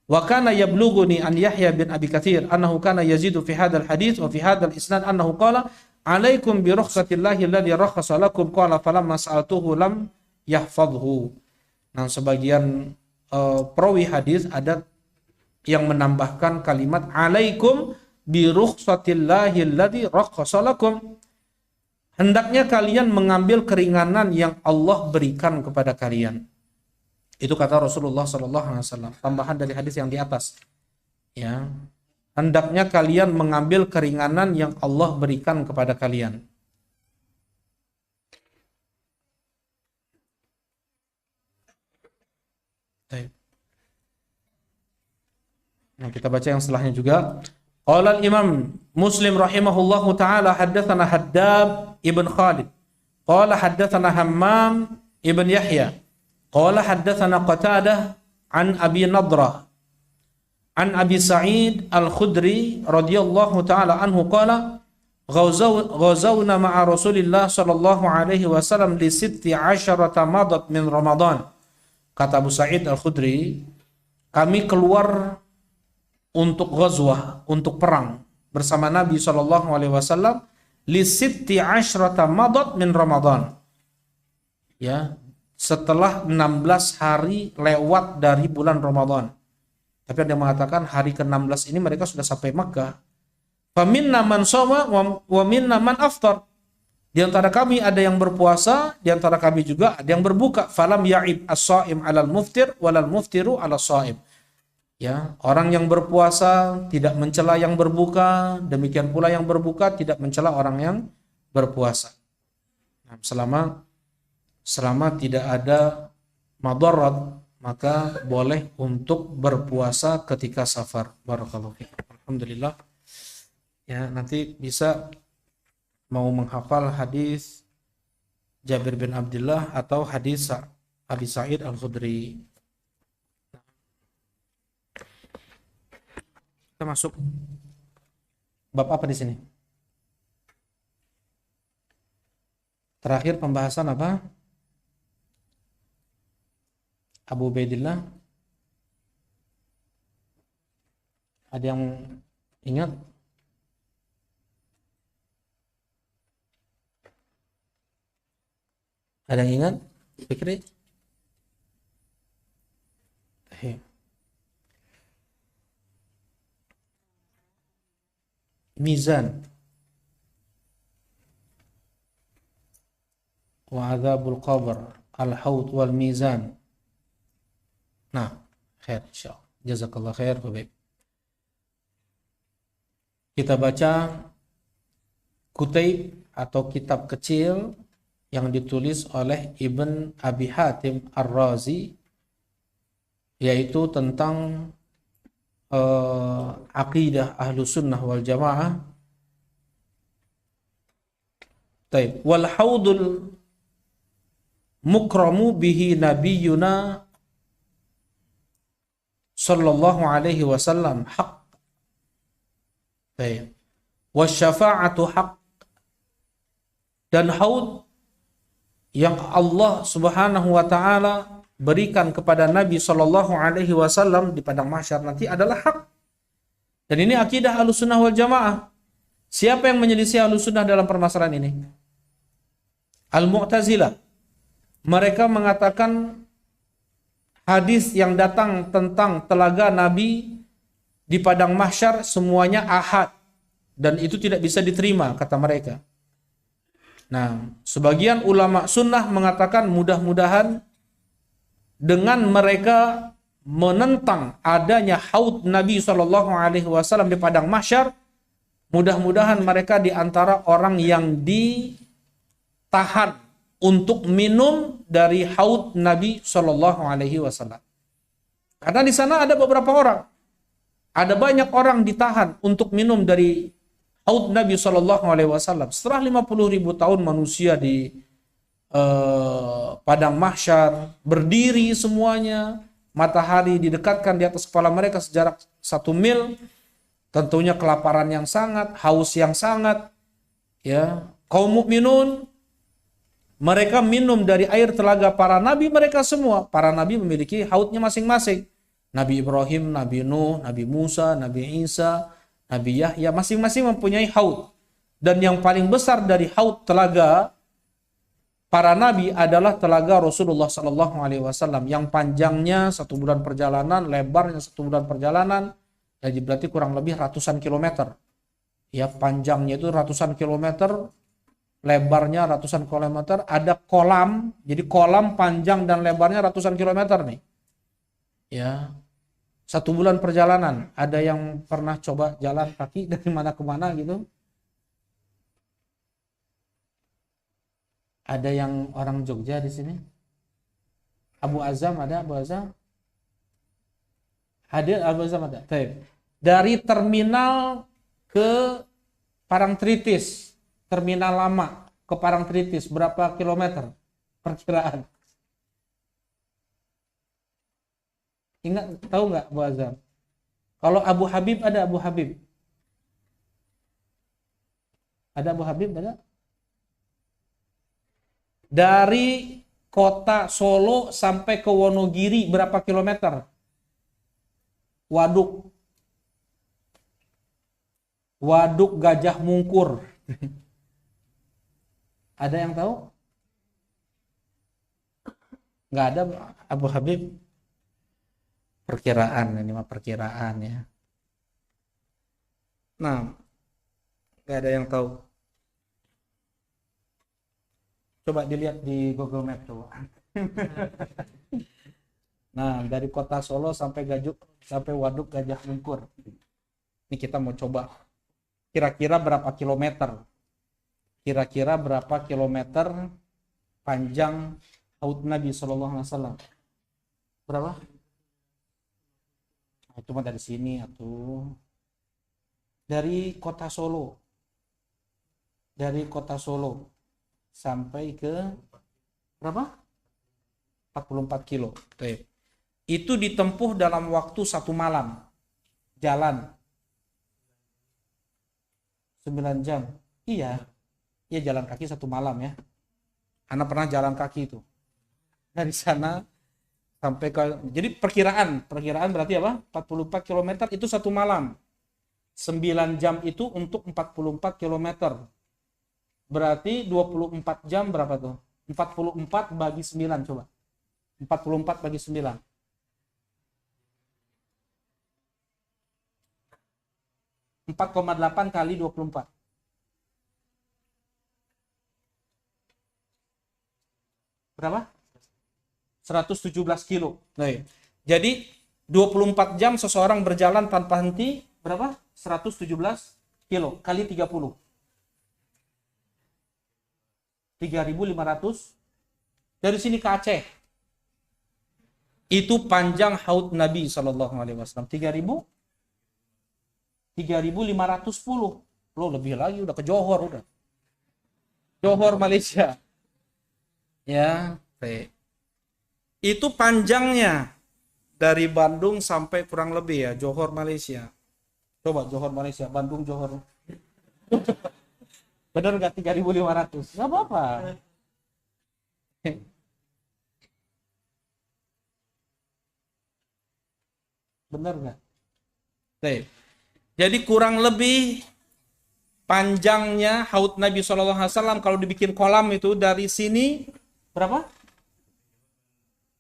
Speaker 1: wa kana yablughuni an Yahya bin Abi Katsir annahu kana yazidu fi hadzal hadits wa fi hadzal isnad annahu qala alaikum bi rukhsatillahi alladhi rakhasa lakum qala falamma sa'altuhu lam yahfadhu. Nah, sebagian perawi hadis ada yang menambahkan kalimat alaikum bi rukhsatillahi alladhi rakhasa lakum. Hendaknya kalian mengambil keringanan yang Allah berikan kepada kalian. Itu kata Rasulullah SAW. Tambahan dari hadis yang di atas. Ya, hendaknya kalian mengambil keringanan yang Allah berikan kepada kalian. Nah, kita baca yang setelahnya juga. Qala al-Imam Muslim rahimahullahu taala haddatsana Haddab ibn Khalid. Qala haddatsana Hammam ibn Yahya. Qala haddatsana Qatadah an Abi Nadrah an Abi Sa'id Al-Khudri radhiyallahu taala anhu qala ghazawna ma'a Rasulillah sallallahu alaihi wasallam li 16 madat min Ramadan. Kata Abu Sa'id Al-Khudri, kami keluar untuk ghazwah, untuk perang bersama Nabi SAW li 16 madat min Ramadan. Ya, setelah 16 hari lewat dari bulan Ramadan. Tapi ada yang mengatakan hari ke-16 ini mereka sudah sampai Makkah. Faminna man shoma wa minna man aftar. Di antara kami ada yang berpuasa, di antara kami juga ada yang berbuka. Falam ya'ib as-shaim 'alal muftir walal muftiru 'alas shaim. Ya, orang yang berpuasa tidak mencela yang berbuka, demikian pula yang berbuka tidak mencela orang yang berpuasa. Nah, selama tidak ada madarat, maka boleh untuk berpuasa ketika safar. Barakallahu fiik. Alhamdulillah. Ya, nanti bisa mau menghafal hadis Jabir bin Abdullah atau hadis Abi Sa'id Al-Khudri. Kita masuk bab apa di sini? Terakhir pembahasan apa? Abu Ubaidillah. Ada yang ingat? Ada yang ingat? Fikri? Mizan wa adzabul qabr, al-haud wal mizan. Nah, khair insyaallah. Jazakallah khair, Habib. Kita baca Kutaib atau kitab kecil yang ditulis oleh Ibn Abi Hatim Ar-Razi, yaitu tentang aqidah Ahlus Sunnah wal Jamaah. Taib. Wal haudul mukramu bihi nabiyuna sallallahu alaihi wasallam haq. Taib. Wasyafa'atu haq. Dan haud yang Allah Subhanahu wa taala berikan kepada Nabi sallallahu alaihi wasallam di padang mahsyar nanti adalah hak. Dan ini akidah Ahlussunnah wal Jamaah. Siapa yang menyelisih Ahlussunnah dalam permasalahan ini? Al-Mu'tazilah. Mereka mengatakan hadis yang datang tentang telaga Nabi di padang mahsyar semuanya ahad dan itu tidak bisa diterima, kata mereka. Nah, sebagian ulama sunnah mengatakan mudah-mudahan dengan mereka menentang adanya haud Nabi SAW di padang mahsyar, mudah-mudahan mereka di antara orang yang ditahan untuk minum dari haud Nabi SAW. Karena di sana ada beberapa orang, ada banyak orang ditahan untuk minum dari haud Nabi SAW. Setelah 50.000 tahun manusia di padang mahsyar, berdiri semuanya, matahari didekatkan di atas kepala mereka sejarak 1 mil, tentunya kelaparan yang sangat, haus yang sangat, ya. Kaum mukminun mereka minum dari air telaga para nabi mereka semua. Para nabi memiliki haudnya masing-masing. Nabi Ibrahim, Nabi Nuh, Nabi Musa, Nabi Isa, Nabi Yahya, masing-masing mempunyai haud. Dan yang paling besar dari haud telaga para nabi adalah telaga Rasulullah SAW yang panjangnya 1 bulan perjalanan, lebarnya 1 bulan perjalanan, jadi berarti kurang lebih ratusan kilometer. Ya, panjangnya itu ratusan kilometer, lebarnya ratusan kilometer, ada kolam, jadi kolam panjang dan lebarnya ratusan kilometer nih. Ya, 1 bulan perjalanan. Ada yang pernah coba jalan kaki dari mana ke mana gitu? Ada yang orang Jogja di sini? Abu Azam ada? Abu Azam? Hadir Abu Azam ada? Taib. Dari terminal ke Parangtritis, terminal lama ke Parangtritis, berapa kilometer perkiraan? Ingat, tahu nggak Abu Azam? Kalau Abu Habib ada Abu Habib? Ada Abu Habib ada? Dari kota Solo sampai ke Wonogiri berapa kilometer? Waduk. Waduk Gajah Mungkur. Ada yang tahu? Nggak ada Abu Habib. Perkiraan, ini mah perkiraan ya. Nah, nggak ada yang tahu. Coba dilihat di Google Maps coba. Nah, dari kota Solo sampai Waduk Gajah Mungkur. Ini kita mau coba. Kira-kira berapa kilometer? Kira-kira berapa kilometer panjang haud Nabi SAW? Berapa? Nah, itu mah dari sini atau dari kota Solo. Dari kota Solo sampai ke berapa? 44 kilo. Baik. Itu ditempuh dalam waktu 1 malam. Jalan. 9 jam. Iya. Iya, jalan kaki 1 malam ya. Anak pernah jalan kaki itu. Dari sana sampai ke, jadi perkiraan berarti apa? 44 km itu 1 malam. 9 jam itu untuk 44 km. Berarti 24 jam berapa tuh? 44 bagi 9 coba. 44 bagi 9. 4,8 kali 24. Berapa? 117 kilo. Nah, jadi 24 jam seseorang berjalan tanpa henti, berapa? 117 kilo kali 30. 3.500. Dari sini ke Aceh. Itu panjang haud Nabi Shallallahu Alaihi Wasallam. 3.510. Lo lebih lagi, udah ke Johor udah. Johor Malaysia. Ya, itu panjangnya dari Bandung sampai kurang lebih ya Johor Malaysia. Coba Johor Malaysia, Bandung Johor. Bener nggak 3.500? Nggak apa-apa. Bener nggak? Jadi kurang lebih panjangnya haud Nabi SAW kalau dibikin kolam itu dari sini berapa?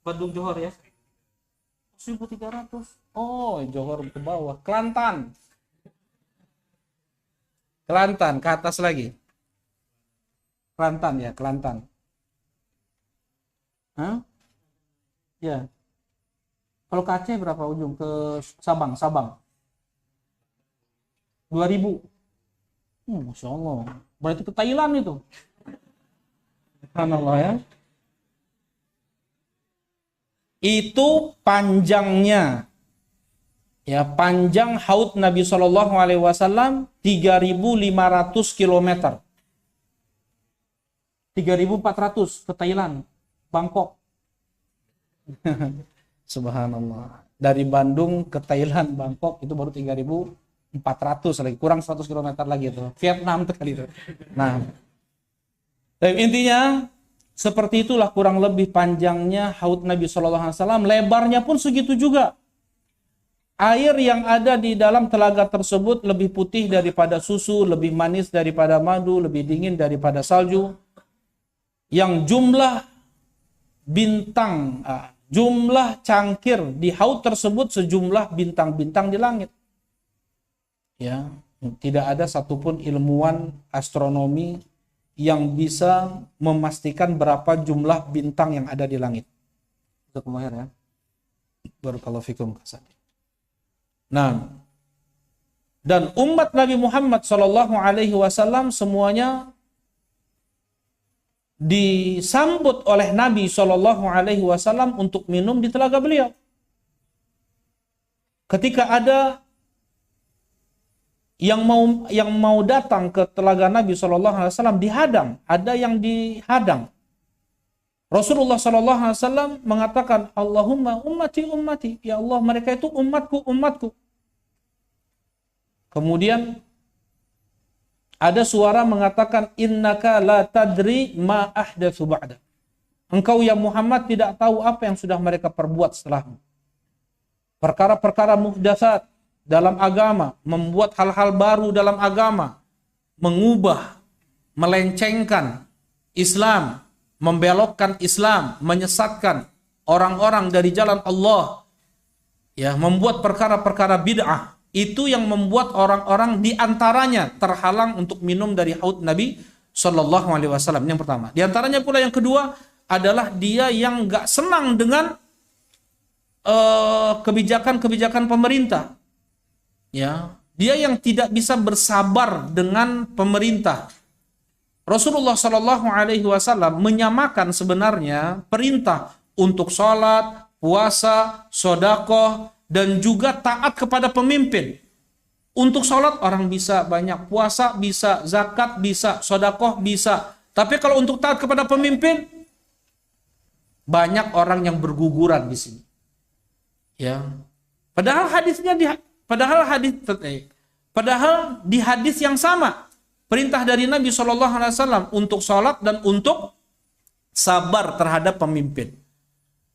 Speaker 1: Bandung Johor ya? 1.300. Oh, Johor ke bawah. Kelantan ke atas lagi. Kelantan ya, Kelantan. Hah? Ya. Kalau ke Aceh berapa ujung? Ke Sabang. 2.000. Masya Allah. Berarti ke Thailand itu. Subhanallah ya. Itu panjangnya. Ya, panjang haud Nabi Shallallahu Alaihi Wasallam 3.500 km. 3.400 ke Thailand, Bangkok. Subhanallah. Dari Bandung ke Thailand, Bangkok itu baru 3.400 lagi, kurang 100 km lagi itu. Vietnam tuh kali itu. Nah, intinya seperti itulah kurang lebih panjangnya haud Nabi SAW. Lebarnya pun segitu juga. Air yang ada di dalam telaga tersebut lebih putih daripada susu, lebih manis daripada madu, lebih dingin daripada salju. Yang jumlah bintang, jumlah cangkir di haud tersebut sejumlah bintang-bintang di langit. Ya, tidak ada satupun ilmuwan astronomi yang bisa memastikan berapa jumlah bintang yang ada di langit. Untuk kemarin ya. Barakallahu fikum kasani. Nah, dan umat Nabi Muhammad Shallallahu Alaihi Wasallam semuanya disambut oleh Nabi Shallallahu Alaihi Wasallam untuk minum di telaga beliau. Ketika ada yang mau datang ke telaga Nabi Shallallahu Alaihi Wasallam dihadang, ada yang dihadang. Rasulullah Shallallahu Alaihi Wasallam mengatakan, Allahumma ummati, ya Allah mereka itu umatku. Kemudian ada suara mengatakan, innaka la tadri ma ahdatsu ba'da. Engkau ya Muhammad tidak tahu apa yang sudah mereka perbuat setelahmu. Perkara-perkara muhdatsat dalam agama, membuat hal-hal baru dalam agama, mengubah, melencengkan Islam, membelokkan Islam, menyesatkan orang-orang dari jalan Allah, ya, membuat perkara-perkara bid'ah. Itu yang membuat orang-orang diantaranya terhalang untuk minum dari haud Nabi Shallallahu Alaihi Wasallam. Yang pertama. Diantaranya pula yang kedua adalah dia yang nggak senang dengan kebijakan-kebijakan pemerintah. Ya, dia yang tidak bisa bersabar dengan pemerintah. Rasulullah Shallallahu Alaihi Wasallam menyamakan sebenarnya perintah untuk sholat, puasa, sedekah, dan juga taat kepada pemimpin. Untuk sholat orang bisa banyak, puasa bisa, zakat bisa, sedekah bisa. Tapi kalau untuk taat kepada pemimpin, Banyak orang yang berguguran di sini. Ya. Padahal di hadis yang sama perintah dari Nabi SAW untuk sholat dan untuk sabar terhadap pemimpin.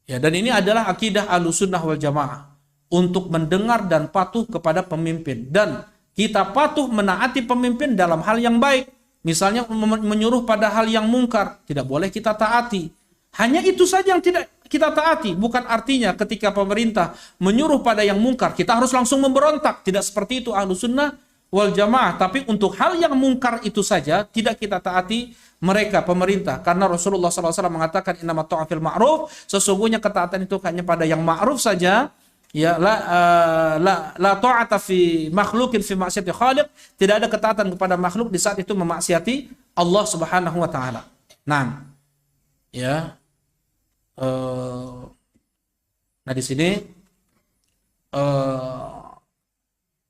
Speaker 1: Ya, dan ini adalah akidah Ahlussunnah wal Jamaah untuk mendengar dan patuh kepada pemimpin, dan kita patuh menaati pemimpin dalam hal yang baik. Misalnya menyuruh pada hal yang mungkar, tidak boleh kita taati. Hanya itu saja yang tidak kita taati. Bukan artinya ketika pemerintah menyuruh pada yang mungkar, kita harus langsung memberontak. Tidak seperti itu Ahlussunnah wal Jamaah. Tapi untuk hal yang mungkar itu saja tidak kita taati mereka, pemerintah. Karena Rasulullah SAW mengatakan innamat ta'atu fil ma'ruf, sesungguhnya ketaatan itu hanya pada yang ma'ruf saja. Ya, la ta'ata fi makhluqin fi ma'siyati khaliq, tidak ada ketaatan kepada makhluk di saat itu memaksiati Allah Subhanahu wa taala. Nah, ya. Nah di sini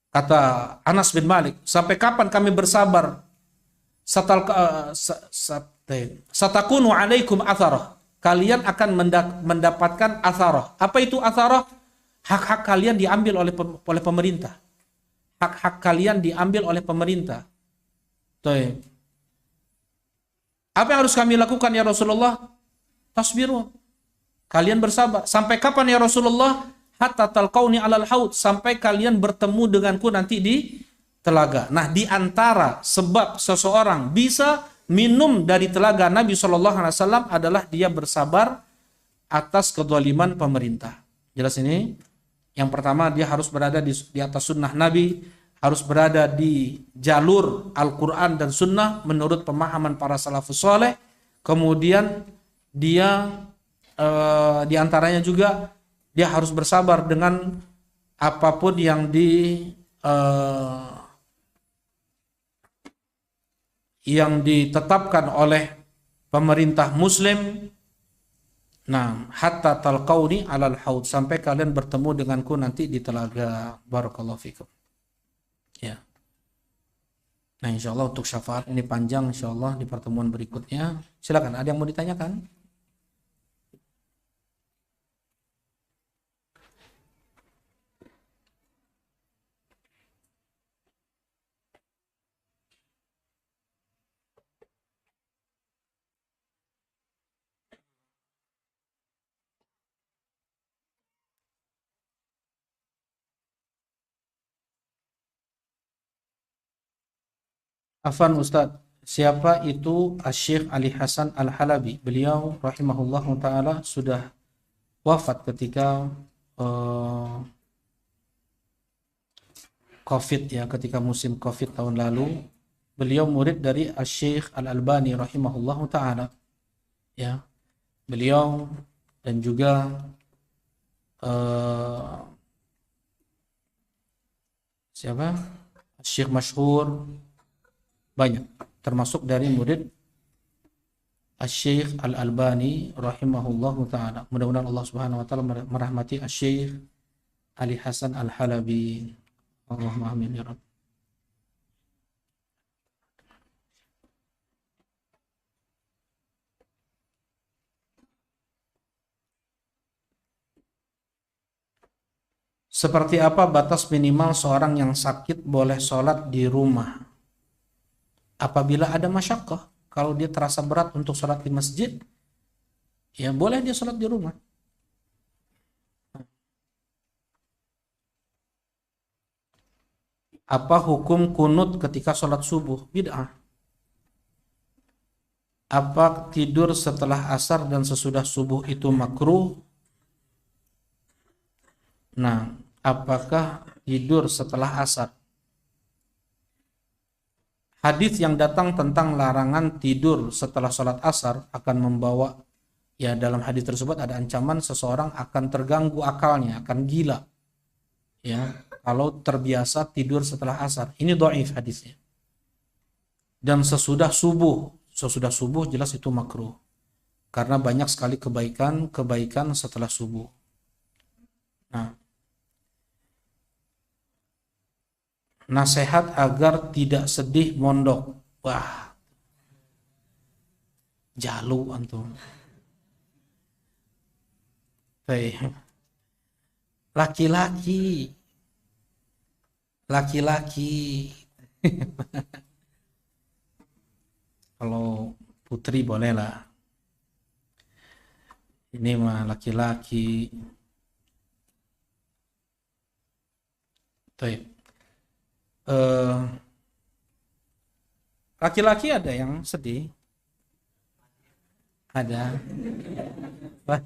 Speaker 1: kata Anas bin Malik, sampai kapan kami bersabar? Satakunu alaikum atharah. Kalian akan mendapatkan atharah. Apa itu atharah? Hak-hak kalian diambil oleh pemerintah. Hak-hak kalian diambil oleh pemerintah. Tuh. Apa yang harus kami lakukan ya Rasulullah? Tasbiru. Kalian bersabar. Sampai kapan ya Rasulullah? Hatta talqauni alal haud. Sampai kalian bertemu denganku nanti di telaga. Nah, di antara sebab seseorang bisa minum dari telaga Nabi SAW adalah dia bersabar atas kezaliman pemerintah. Jelas ini? Yang pertama, dia harus berada di atas sunnah Nabi, harus berada di jalur Al-Quran dan sunnah menurut pemahaman para salafus soleh. Kemudian dia di antaranya juga dia harus bersabar dengan apapun yang ditetapkan oleh pemerintah muslim. Nah, hatta talqauni alal haud, sampai kalian bertemu denganku nanti di telaga. Barakallahu fikum. Ya. Nah, insyaallah untuk syafaat ini panjang, insyaallah di pertemuan berikutnya. Silakan, ada yang mau ditanyakan? Afan Ustadz, siapa itu Asy-Syaikh Ali Hasan Al-Halabi? Beliau rahimahullah ta'ala sudah wafat ketika Covid ya, ketika musim Covid tahun lalu. Beliau murid dari Asy-Syaikh Al-Albani rahimahullah ta'ala. Ya. Beliau dan juga siapa? Syekh masyhur banyak, termasuk dari murid Asy-Syaikh Al-Albani rahimahullahu taala. Mudah-mudahan Allah Subhanahu wa taala merahmati Asy-Syaikh Ali Hasan Al-Halabi. Allahumma amin ya rabb. Seperti apa batas minimal seorang yang sakit boleh sholat di rumah? Apabila ada masyaqqah, kalau dia terasa berat untuk sholat di masjid, ya boleh dia sholat di rumah. Apa hukum kunut ketika sholat subuh? Bid'ah. Apa tidur setelah asar dan sesudah subuh itu makruh? Nah, apakah tidur setelah asar? Hadis yang datang tentang larangan tidur setelah sholat asar akan membawa, ya dalam hadis tersebut ada ancaman seseorang akan terganggu akalnya, akan gila. Ya, kalau terbiasa tidur setelah asar. Ini dhaif hadisnya. Dan sesudah subuh jelas itu makruh. Karena banyak sekali kebaikan setelah subuh. Nah, nasihat agar tidak sedih mondok. Wah, jalu antum. Baik. Laki-laki. Laki-laki. Kalau putri boleh lah. Ini mah laki-laki. Baik. Laki-laki ada yang sedih. Ada. Apa?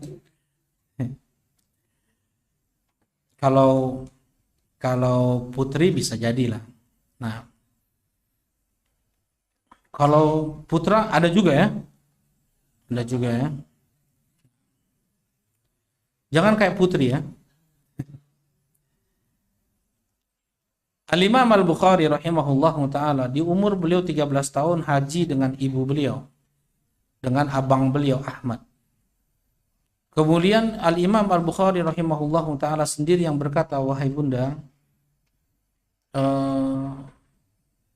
Speaker 1: Kalau putri bisa jadilah. Nah, kalau putra ada juga ya. Ada juga ya. Jangan kayak putri ya. Al-Imam Al-Bukhari rahimahullah ta'ala, di umur beliau 13 tahun haji dengan ibu beliau, dengan abang beliau Ahmad. Kemudian Al-Imam Al-Bukhari rahimahullah ta'ala sendiri yang berkata, wahai bunda,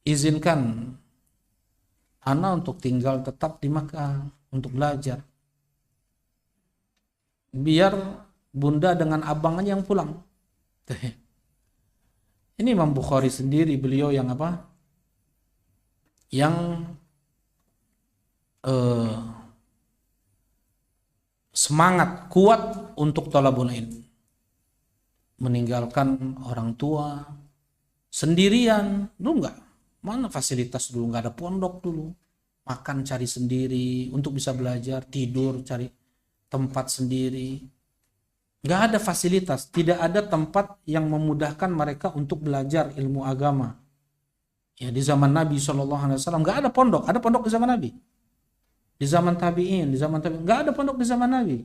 Speaker 1: izinkan ana untuk tinggal tetap di Makkah untuk belajar. Biar bunda dengan abangnya yang pulang. Ini Imam Bukhari sendiri, beliau yang apa? Yang semangat kuat untuk thalabul ilm. Meninggalkan orang tua sendirian. Dulu enggak. Mana fasilitas dulu, enggak ada pondok dulu. Makan cari sendiri untuk bisa belajar, tidur cari tempat sendiri. Nggak ada fasilitas, tidak ada tempat yang memudahkan mereka untuk belajar ilmu agama. Ya, di zaman Nabi SAW nggak ada pondok. Ada pondok di zaman Nabi, di zaman tabi'in, nggak ada pondok di zaman Nabi.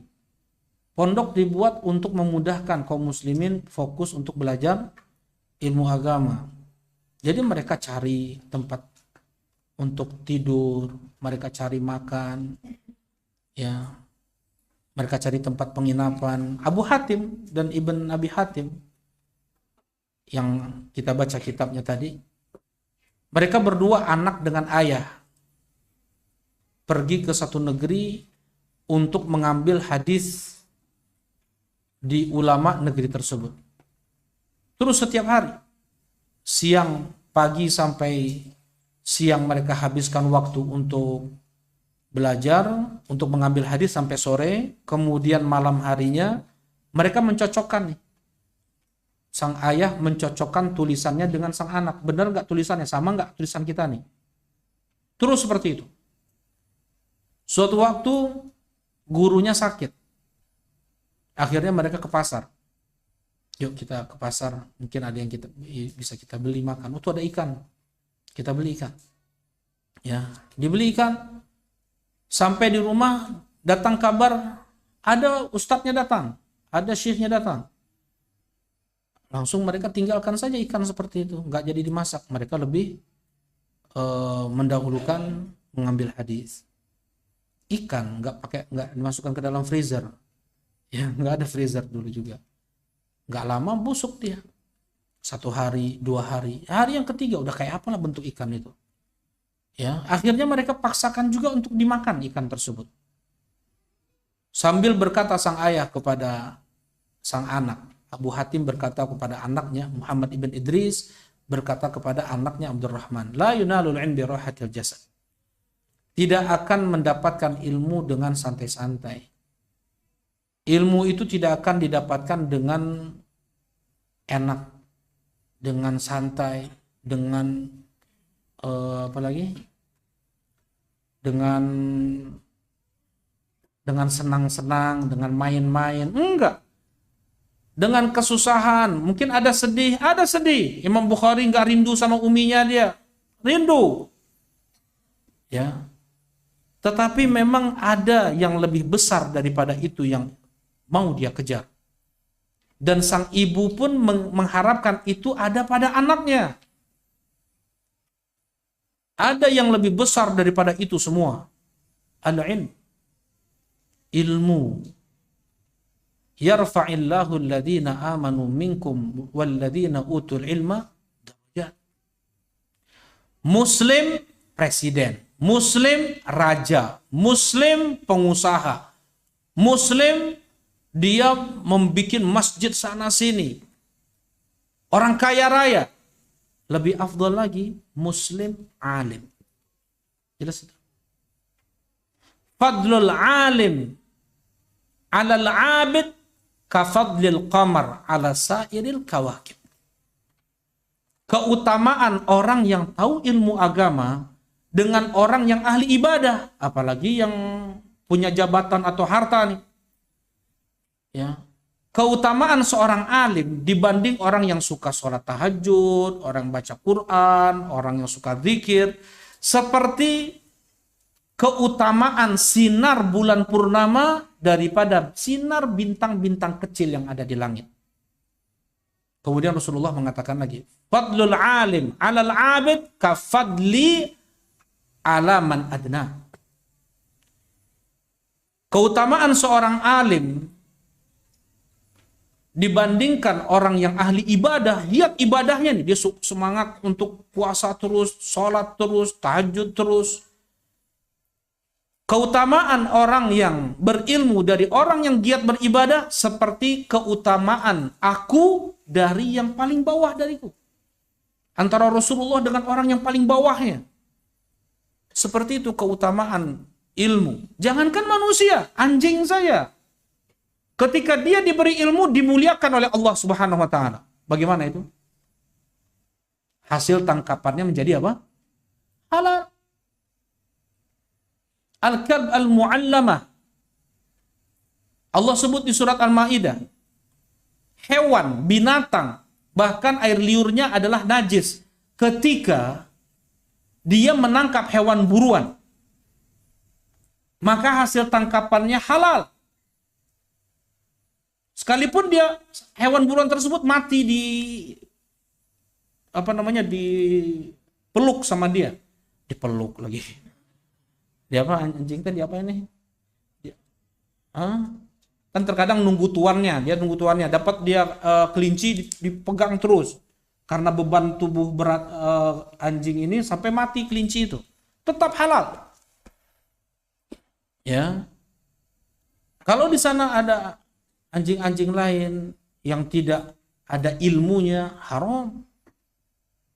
Speaker 1: Pondok dibuat untuk memudahkan kaum muslimin fokus untuk belajar ilmu agama. Jadi mereka cari tempat untuk tidur, mereka cari makan, ya. Mereka cari tempat penginapan. Abu Hatim dan Ibn Abi Hatim yang kita baca kitabnya tadi, mereka berdua anak dengan ayah pergi ke satu negeri untuk mengambil hadis di ulama negeri tersebut. Terus setiap hari, siang, pagi sampai siang mereka habiskan waktu untuk belajar, untuk mengambil hadis sampai sore. Kemudian malam harinya mereka mencocokkan nih. Sang ayah mencocokkan tulisannya dengan sang anak. Benar nggak tulisannya? Sama nggak tulisan kita nih? Terus seperti itu. Suatu waktu gurunya sakit. Akhirnya mereka ke pasar. Yuk kita ke pasar, mungkin ada yang bisa kita beli makan. Oh, tuh ada ikan. Kita beli ikan. Ya, dibeli ikan. Sampai di rumah datang kabar, ada ustadznya datang, ada syekhnya datang. Langsung mereka tinggalkan saja ikan seperti itu, nggak jadi dimasak. Mereka lebih mendahulukan mengambil hadis. Ikan nggak dimasukkan ke dalam freezer, ya nggak ada freezer dulu juga. Nggak lama busuk dia, 1 hari, 2 hari, hari yang ketiga udah kayak apalah bentuk ikan itu. Ya, akhirnya mereka paksakan juga untuk dimakan ikan tersebut. Sambil berkata sang ayah kepada sang anak, Abu Hatim berkata kepada anaknya, Muhammad ibn Idris berkata kepada anaknya Abdurrahman, la yunalul ilm bi rahatil jasad. Tidak akan mendapatkan ilmu dengan santai-santai. Ilmu itu tidak akan didapatkan dengan enak, dengan santai, dengan dengan senang-senang, dengan main-main. Enggak. Dengan kesusahan, mungkin ada sedih. Imam Bukhari enggak rindu sama uminya dia. Rindu. Ya. Tetapi memang ada yang lebih besar daripada itu yang mau dia kejar. Dan sang ibu pun mengharapkan itu ada pada anaknya. Ada yang lebih besar daripada itu semua. Al-ilm. Ilmu. Yarfa'illahu alladhina amanu minkum walladhina utul ilma darajat. Muslim presiden, Muslim raja, Muslim pengusaha, Muslim dia membuat masjid sana sini, orang kaya raya. Lebih afdal lagi muslim alim. Jelas itu. Fadlul alim alal abid kafadlil qamar ala sairil kawakib. Keutamaan orang yang tahu ilmu agama dengan orang yang ahli ibadah, apalagi yang punya jabatan atau harta nih. Ya. Keutamaan seorang alim dibanding orang yang suka sholat tahajud, orang baca Quran, orang yang suka zikir, seperti keutamaan sinar bulan purnama daripada sinar bintang-bintang kecil yang ada di langit. Kemudian Rasulullah mengatakan lagi, fadlul alim alal abid kafadli ala man adna. Keutamaan seorang alim dibandingkan orang yang ahli ibadah, lihat ibadahnya nih, dia semangat untuk puasa terus, sholat terus, tahajud terus. Keutamaan orang yang berilmu dari orang yang giat beribadah seperti keutamaan aku dari yang paling bawah dariku. Antara Rasulullah dengan orang yang paling bawahnya. Seperti itu keutamaan ilmu. Jangankan manusia, anjing saya. Ketika dia diberi ilmu, dimuliakan oleh Allah Subhanahu wa Ta'ala. Bagaimana itu? Hasil tangkapannya menjadi apa? Halal. Al-kalb al-mu'allamah. Allah sebut di surat Al-Ma'idah. Hewan, binatang, bahkan air liurnya adalah najis. Ketika dia menangkap hewan buruan, maka hasil tangkapannya halal. Sekalipun dia hewan buruan tersebut mati di dipeluk sama dia, dipeluk lagi. Dia apa anjing tadi apa ini? Kan terkadang nunggu tuannya, dia nunggu tuannya, dapat dia kelinci dipegang terus karena beban tubuh berat anjing ini sampai mati kelinci itu. Tetap halal. Ya. Kalau di sana ada anjing-anjing lain yang tidak ada ilmunya, haram.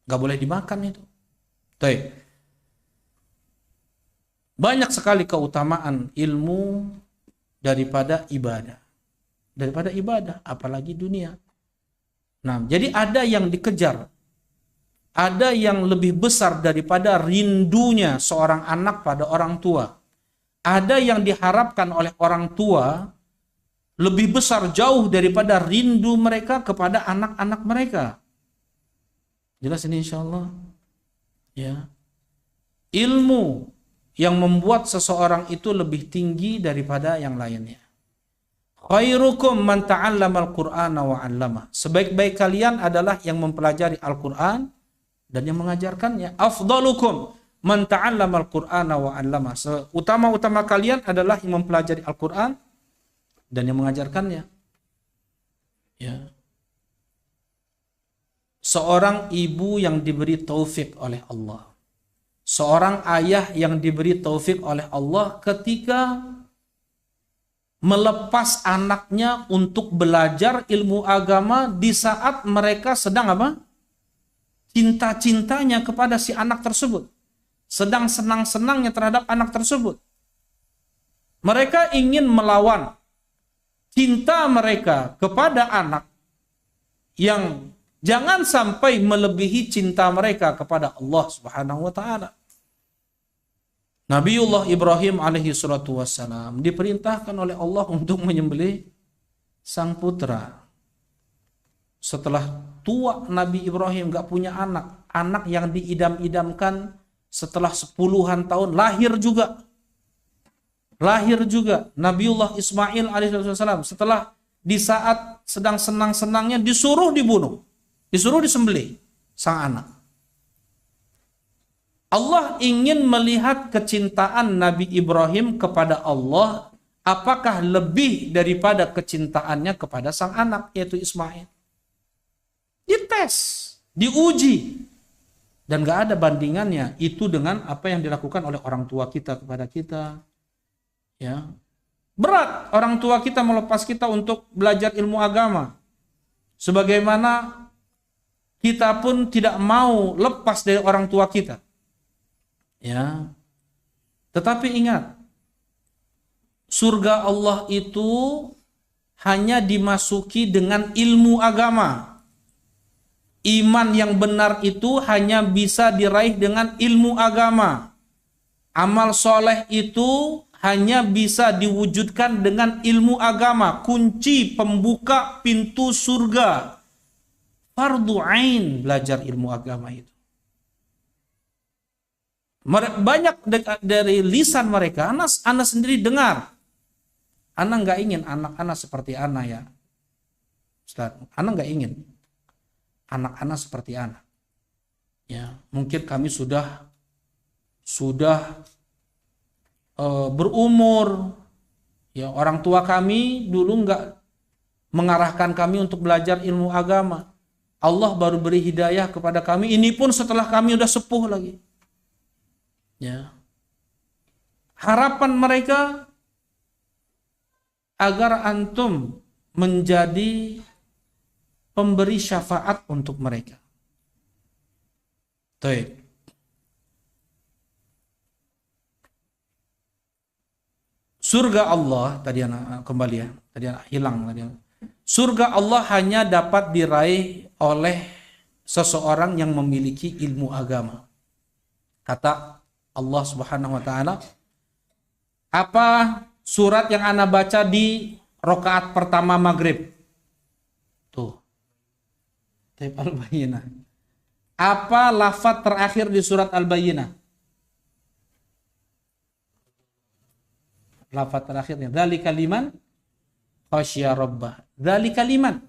Speaker 1: Gak boleh dimakan itu. Baik. Banyak sekali keutamaan ilmu daripada ibadah. Daripada ibadah, apalagi dunia. Nah, jadi ada yang dikejar. Ada yang lebih besar daripada rindunya seorang anak pada orang tua. Ada yang diharapkan oleh orang tua lebih besar jauh daripada rindu mereka kepada anak-anak mereka. Jelas ini insyaallah. Ya. Ilmu yang membuat seseorang itu lebih tinggi daripada yang lainnya. Khairukum man ta'allamal Qur'ana wa 'allama. Sebaik-baik kalian adalah yang mempelajari Al-Qur'an dan yang mengajarkannya. Afdalukum man ta'allamal Qur'ana wa 'allama. Seutama-utama kalian adalah yang mempelajari Al-Qur'an dan yang mengajarkannya. Ya. Seorang ibu yang diberi taufik oleh Allah. Seorang ayah yang diberi taufik oleh Allah ketika melepas anaknya untuk belajar ilmu agama di saat mereka sedang apa? Cinta-cintanya kepada si anak tersebut. Sedang senang-senangnya terhadap anak tersebut. Mereka ingin melawan cinta mereka kepada anak yang jangan sampai melebihi cinta mereka kepada Allah Subhanahu wa Ta'ala. Nabiullah Ibrahim alaihi salatu wassalam diperintahkan oleh Allah untuk menyembelih sang putra. Setelah tua Nabi Ibrahim gak punya anak, anak yang diidam-idamkan setelah 10-an tahun lahir juga. Nabiullah Ismail alaihissalam setelah di saat sedang senang-senangnya disuruh dibunuh, disuruh disembelih sang anak. Allah ingin melihat kecintaan Nabi Ibrahim kepada Allah, apakah lebih daripada kecintaannya kepada sang anak yaitu Ismail. Dites, diuji, dan gak ada bandingannya itu dengan apa yang dilakukan oleh orang tua kita kepada kita. Ya, Berat orang tua kita melepas kita untuk belajar ilmu agama. Sebagaimana kita pun tidak mau lepas dari orang tua kita. Ya. Tetapi ingat, surga Allah itu hanya dimasuki dengan ilmu agama. Iman yang benar itu hanya bisa diraih dengan ilmu agama. Amal soleh itu hanya bisa diwujudkan dengan ilmu agama. Kunci pembuka pintu surga. Fardu ain belajar ilmu agama itu. Banyak dari lisan mereka, anak sendiri dengar. Anak nggak ingin anak-anak seperti anak ya. Ustaz, anak nggak ingin anak-anak seperti anak. Ya, mungkin kami sudah berumur, ya orang tua kami dulu nggak mengarahkan kami untuk belajar ilmu agama. Allah baru beri hidayah kepada kami. Ini pun setelah kami udah sepuh lagi. Ya, harapan mereka agar antum menjadi pemberi syafaat untuk mereka. Baik. Surga Allah, tadi anak kembali ya, tadi anak hilang tadi. Surga Allah hanya dapat diraih oleh seseorang yang memiliki ilmu agama. Kata Allah Subhanahu wa taala, apa surat yang ana baca di rakaat pertama maghrib? Tuh. Taib Al-Bayyinah. Apa lafaz terakhir di surat Al-Bayyinah? Lafaz terakhirnya dzalika liman khasya rabbah. Dzalika liman.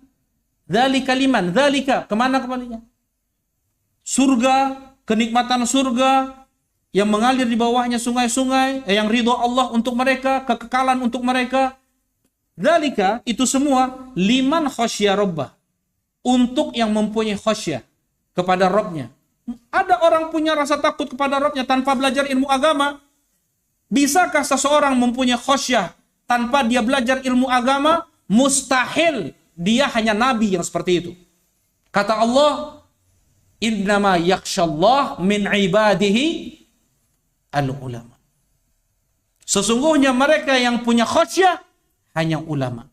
Speaker 1: Dzalika liman. Dzalika kemana kembalinya? Surga, kenikmatan surga yang mengalir di bawahnya sungai-sungai, yang ridho Allah untuk mereka, kekekalan untuk mereka. Dzalika itu semua liman khasya rabbah. Untuk yang mempunyai khasyah kepada Rabbnya. Ada orang punya rasa takut kepada Rabbnya tanpa belajar ilmu agama? Bisakah seseorang mempunyai khasyah tanpa dia belajar ilmu agama? Mustahil. Dia hanya nabi yang seperti itu. Kata Allah, innama yakhshallah min ibadihi al-ulama. Sesungguhnya mereka yang punya khasyah hanya ulama.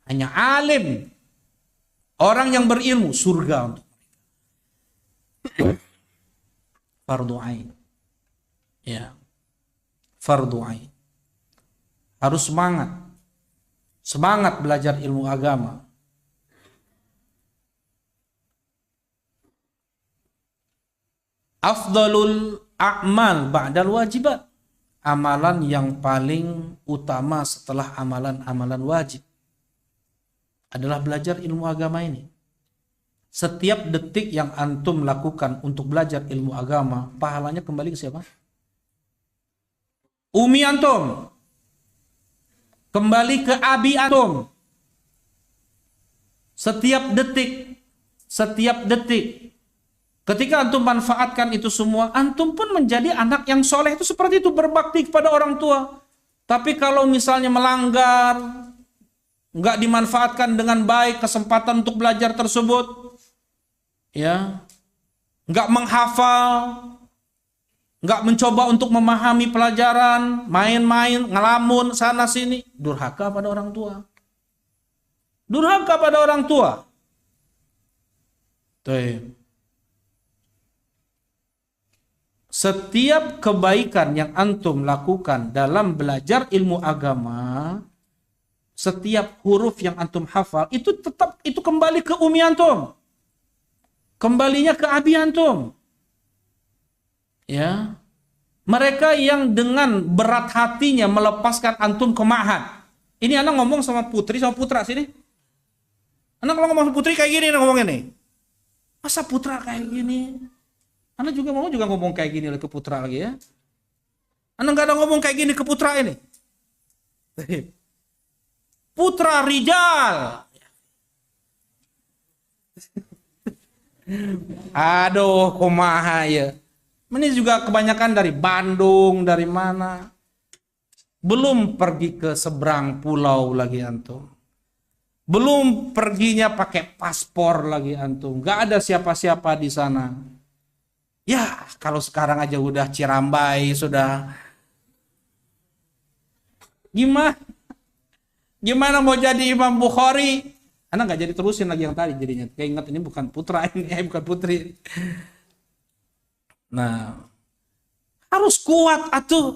Speaker 1: Hanya alim. Orang yang berilmu, surga untuk mereka. Fardu ain. Ya. Fardu ain. Harus semangat. Semangat belajar ilmu agama. Afdalul a'mal ba'dal wajibat. Amalan yang paling utama setelah amalan-amalan wajib adalah belajar ilmu agama ini. Setiap detik yang antum lakukan untuk belajar ilmu agama, pahalanya kembali ke siapa? Umi antum. Kembali ke abi antum. Setiap detik. Ketika antum manfaatkan itu semua, antum pun menjadi anak yang soleh itu seperti itu, berbakti kepada orang tua. Tapi kalau misalnya melanggar, nggak dimanfaatkan dengan baik kesempatan untuk belajar tersebut, ya, nggak menghafal, nggak mencoba untuk memahami pelajaran, main-main, ngelamun sana sini, durhaka pada orang tua. Durhaka pada orang tua. Tuh. Setiap kebaikan yang antum lakukan dalam belajar ilmu agama, setiap huruf yang antum hafal, itu tetap itu kembali ke umi antum. Kembalinya ke abi antum. Ya. Mereka yang dengan berat hatinya melepaskan antum ke ma'had. Ini anak ngomong sama putri sama putra sini. Anak kalau ngomong sama putri kayak gini anak ngomong ini. Masa putra kayak gini? Anak juga mau ngomong kayak gini ke putra lagi ya. Anak gak ada ngomong kayak gini ke putra ini. Putra rijal. Aduh, kumaha ya. Ini juga kebanyakan dari Bandung, dari mana. Belum pergi ke seberang pulau lagi antum. Belum perginya pakai paspor lagi antum. Gak ada siapa-siapa di sana. Ya, kalau sekarang aja udah Cirambai, sudah gimana? Gimana mau jadi Imam Bukhari? Anak nggak jadi terusin lagi yang tadi jadinya. Kayak ingat ini bukan putra ini, bukan putri. Nah, harus kuat atuh.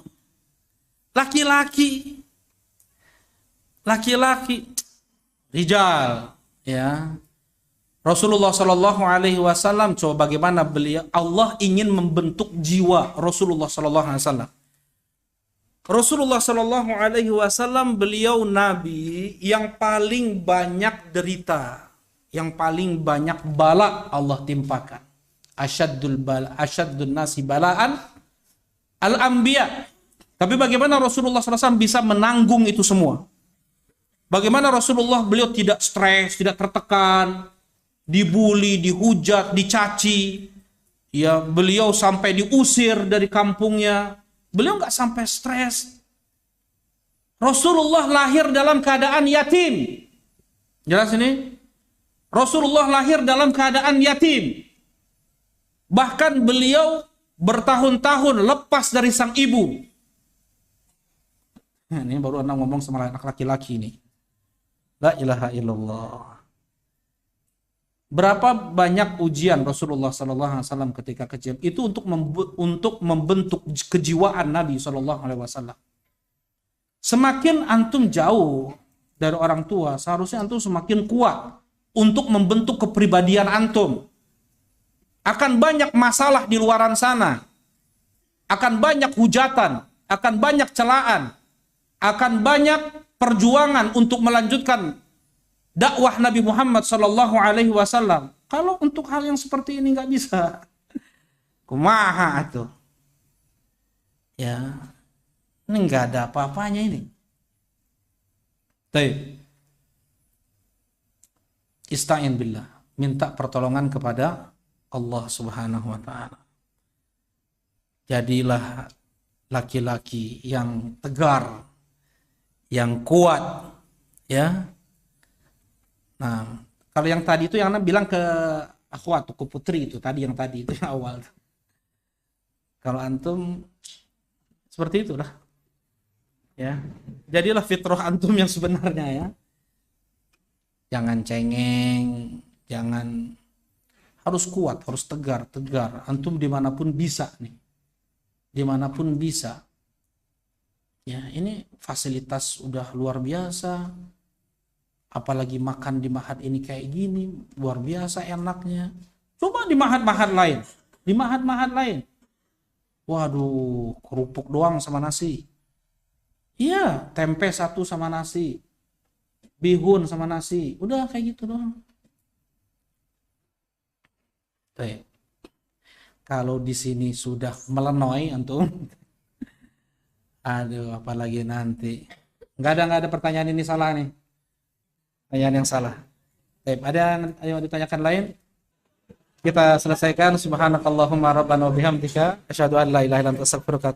Speaker 1: Laki-laki, rijal, ya. Rasulullah Shallallahu Alaihi Wasallam, coba bagaimana beliau, Allah ingin membentuk jiwa Rasulullah Shallallahu Alaihi Wasallam. Rasulullah Shallallahu Alaihi Wasallam beliau nabi yang paling banyak derita, yang paling banyak bala Allah timpakan. Asyaddun nasi balaan al-anbiya. Tapi bagaimana Rasulullah SAW bisa menanggung itu semua? Bagaimana Rasulullah beliau tidak stres, tidak tertekan, dibully, dihujat, dicaci, ya beliau sampai diusir dari kampungnya, beliau nggak sampai stres. Rasulullah lahir dalam keadaan yatim. Jelas ini? Rasulullah lahir dalam keadaan yatim. Bahkan beliau bertahun-tahun lepas dari sang ibu. Nah, ini baru anak ngomong sama anak laki-laki ini. La ilaha illallah. Berapa banyak ujian Rasulullah SAW ketika kecil itu untuk membentuk kejiwaan Nabi SAW. Semakin antum jauh dari orang tua, seharusnya antum semakin kuat untuk membentuk kepribadian antum. Akan banyak masalah di luaran sana, akan banyak hujatan, akan banyak celaan, akan banyak perjuangan untuk melanjutkan dakwah Nabi Muhammad Sallallahu Alaihi Wasallam. Kalau untuk hal yang seperti ini nggak bisa, kumaha tuh? Ya, ini nggak ada apa-apanya ini. Baik, ista'in billah, minta pertolongan kepada Allah Subhanahu Wa Taala. Jadilah laki-laki yang tegar, yang kuat, ya. Nah, kalau yang tadi itu yang Anda bilang ke akhwat, ke putri itu tadi, yang tadi itu yang awal. Kalau antum seperti itulah, ya. Jadilah fitrah antum yang sebenarnya, ya. Jangan cengeng, jangan, harus kuat, harus tegar. Antum dimanapun bisa nih, dimanapun bisa. Ya, ini fasilitas udah luar biasa. Apalagi makan di mahat ini kayak gini, luar biasa enaknya. Coba di mahat-mahat lain. Di mahat-mahat lain. Waduh, kerupuk doang sama nasi. Iya, tempe satu sama nasi. Bihun sama nasi. Udah kayak gitu doang. Tuh. Kalau di sini sudah melenoi antum. Aduh, apalagi nanti. Nggak ada pertanyaan ini salah nih. Pertanyaan yang salah. Baik, ada yang ditanyakan lain? Kita selesaikan. Subhanakallahumma rabbana wa bihamdika asyhadu an la ilaha illa anta astaghfiruka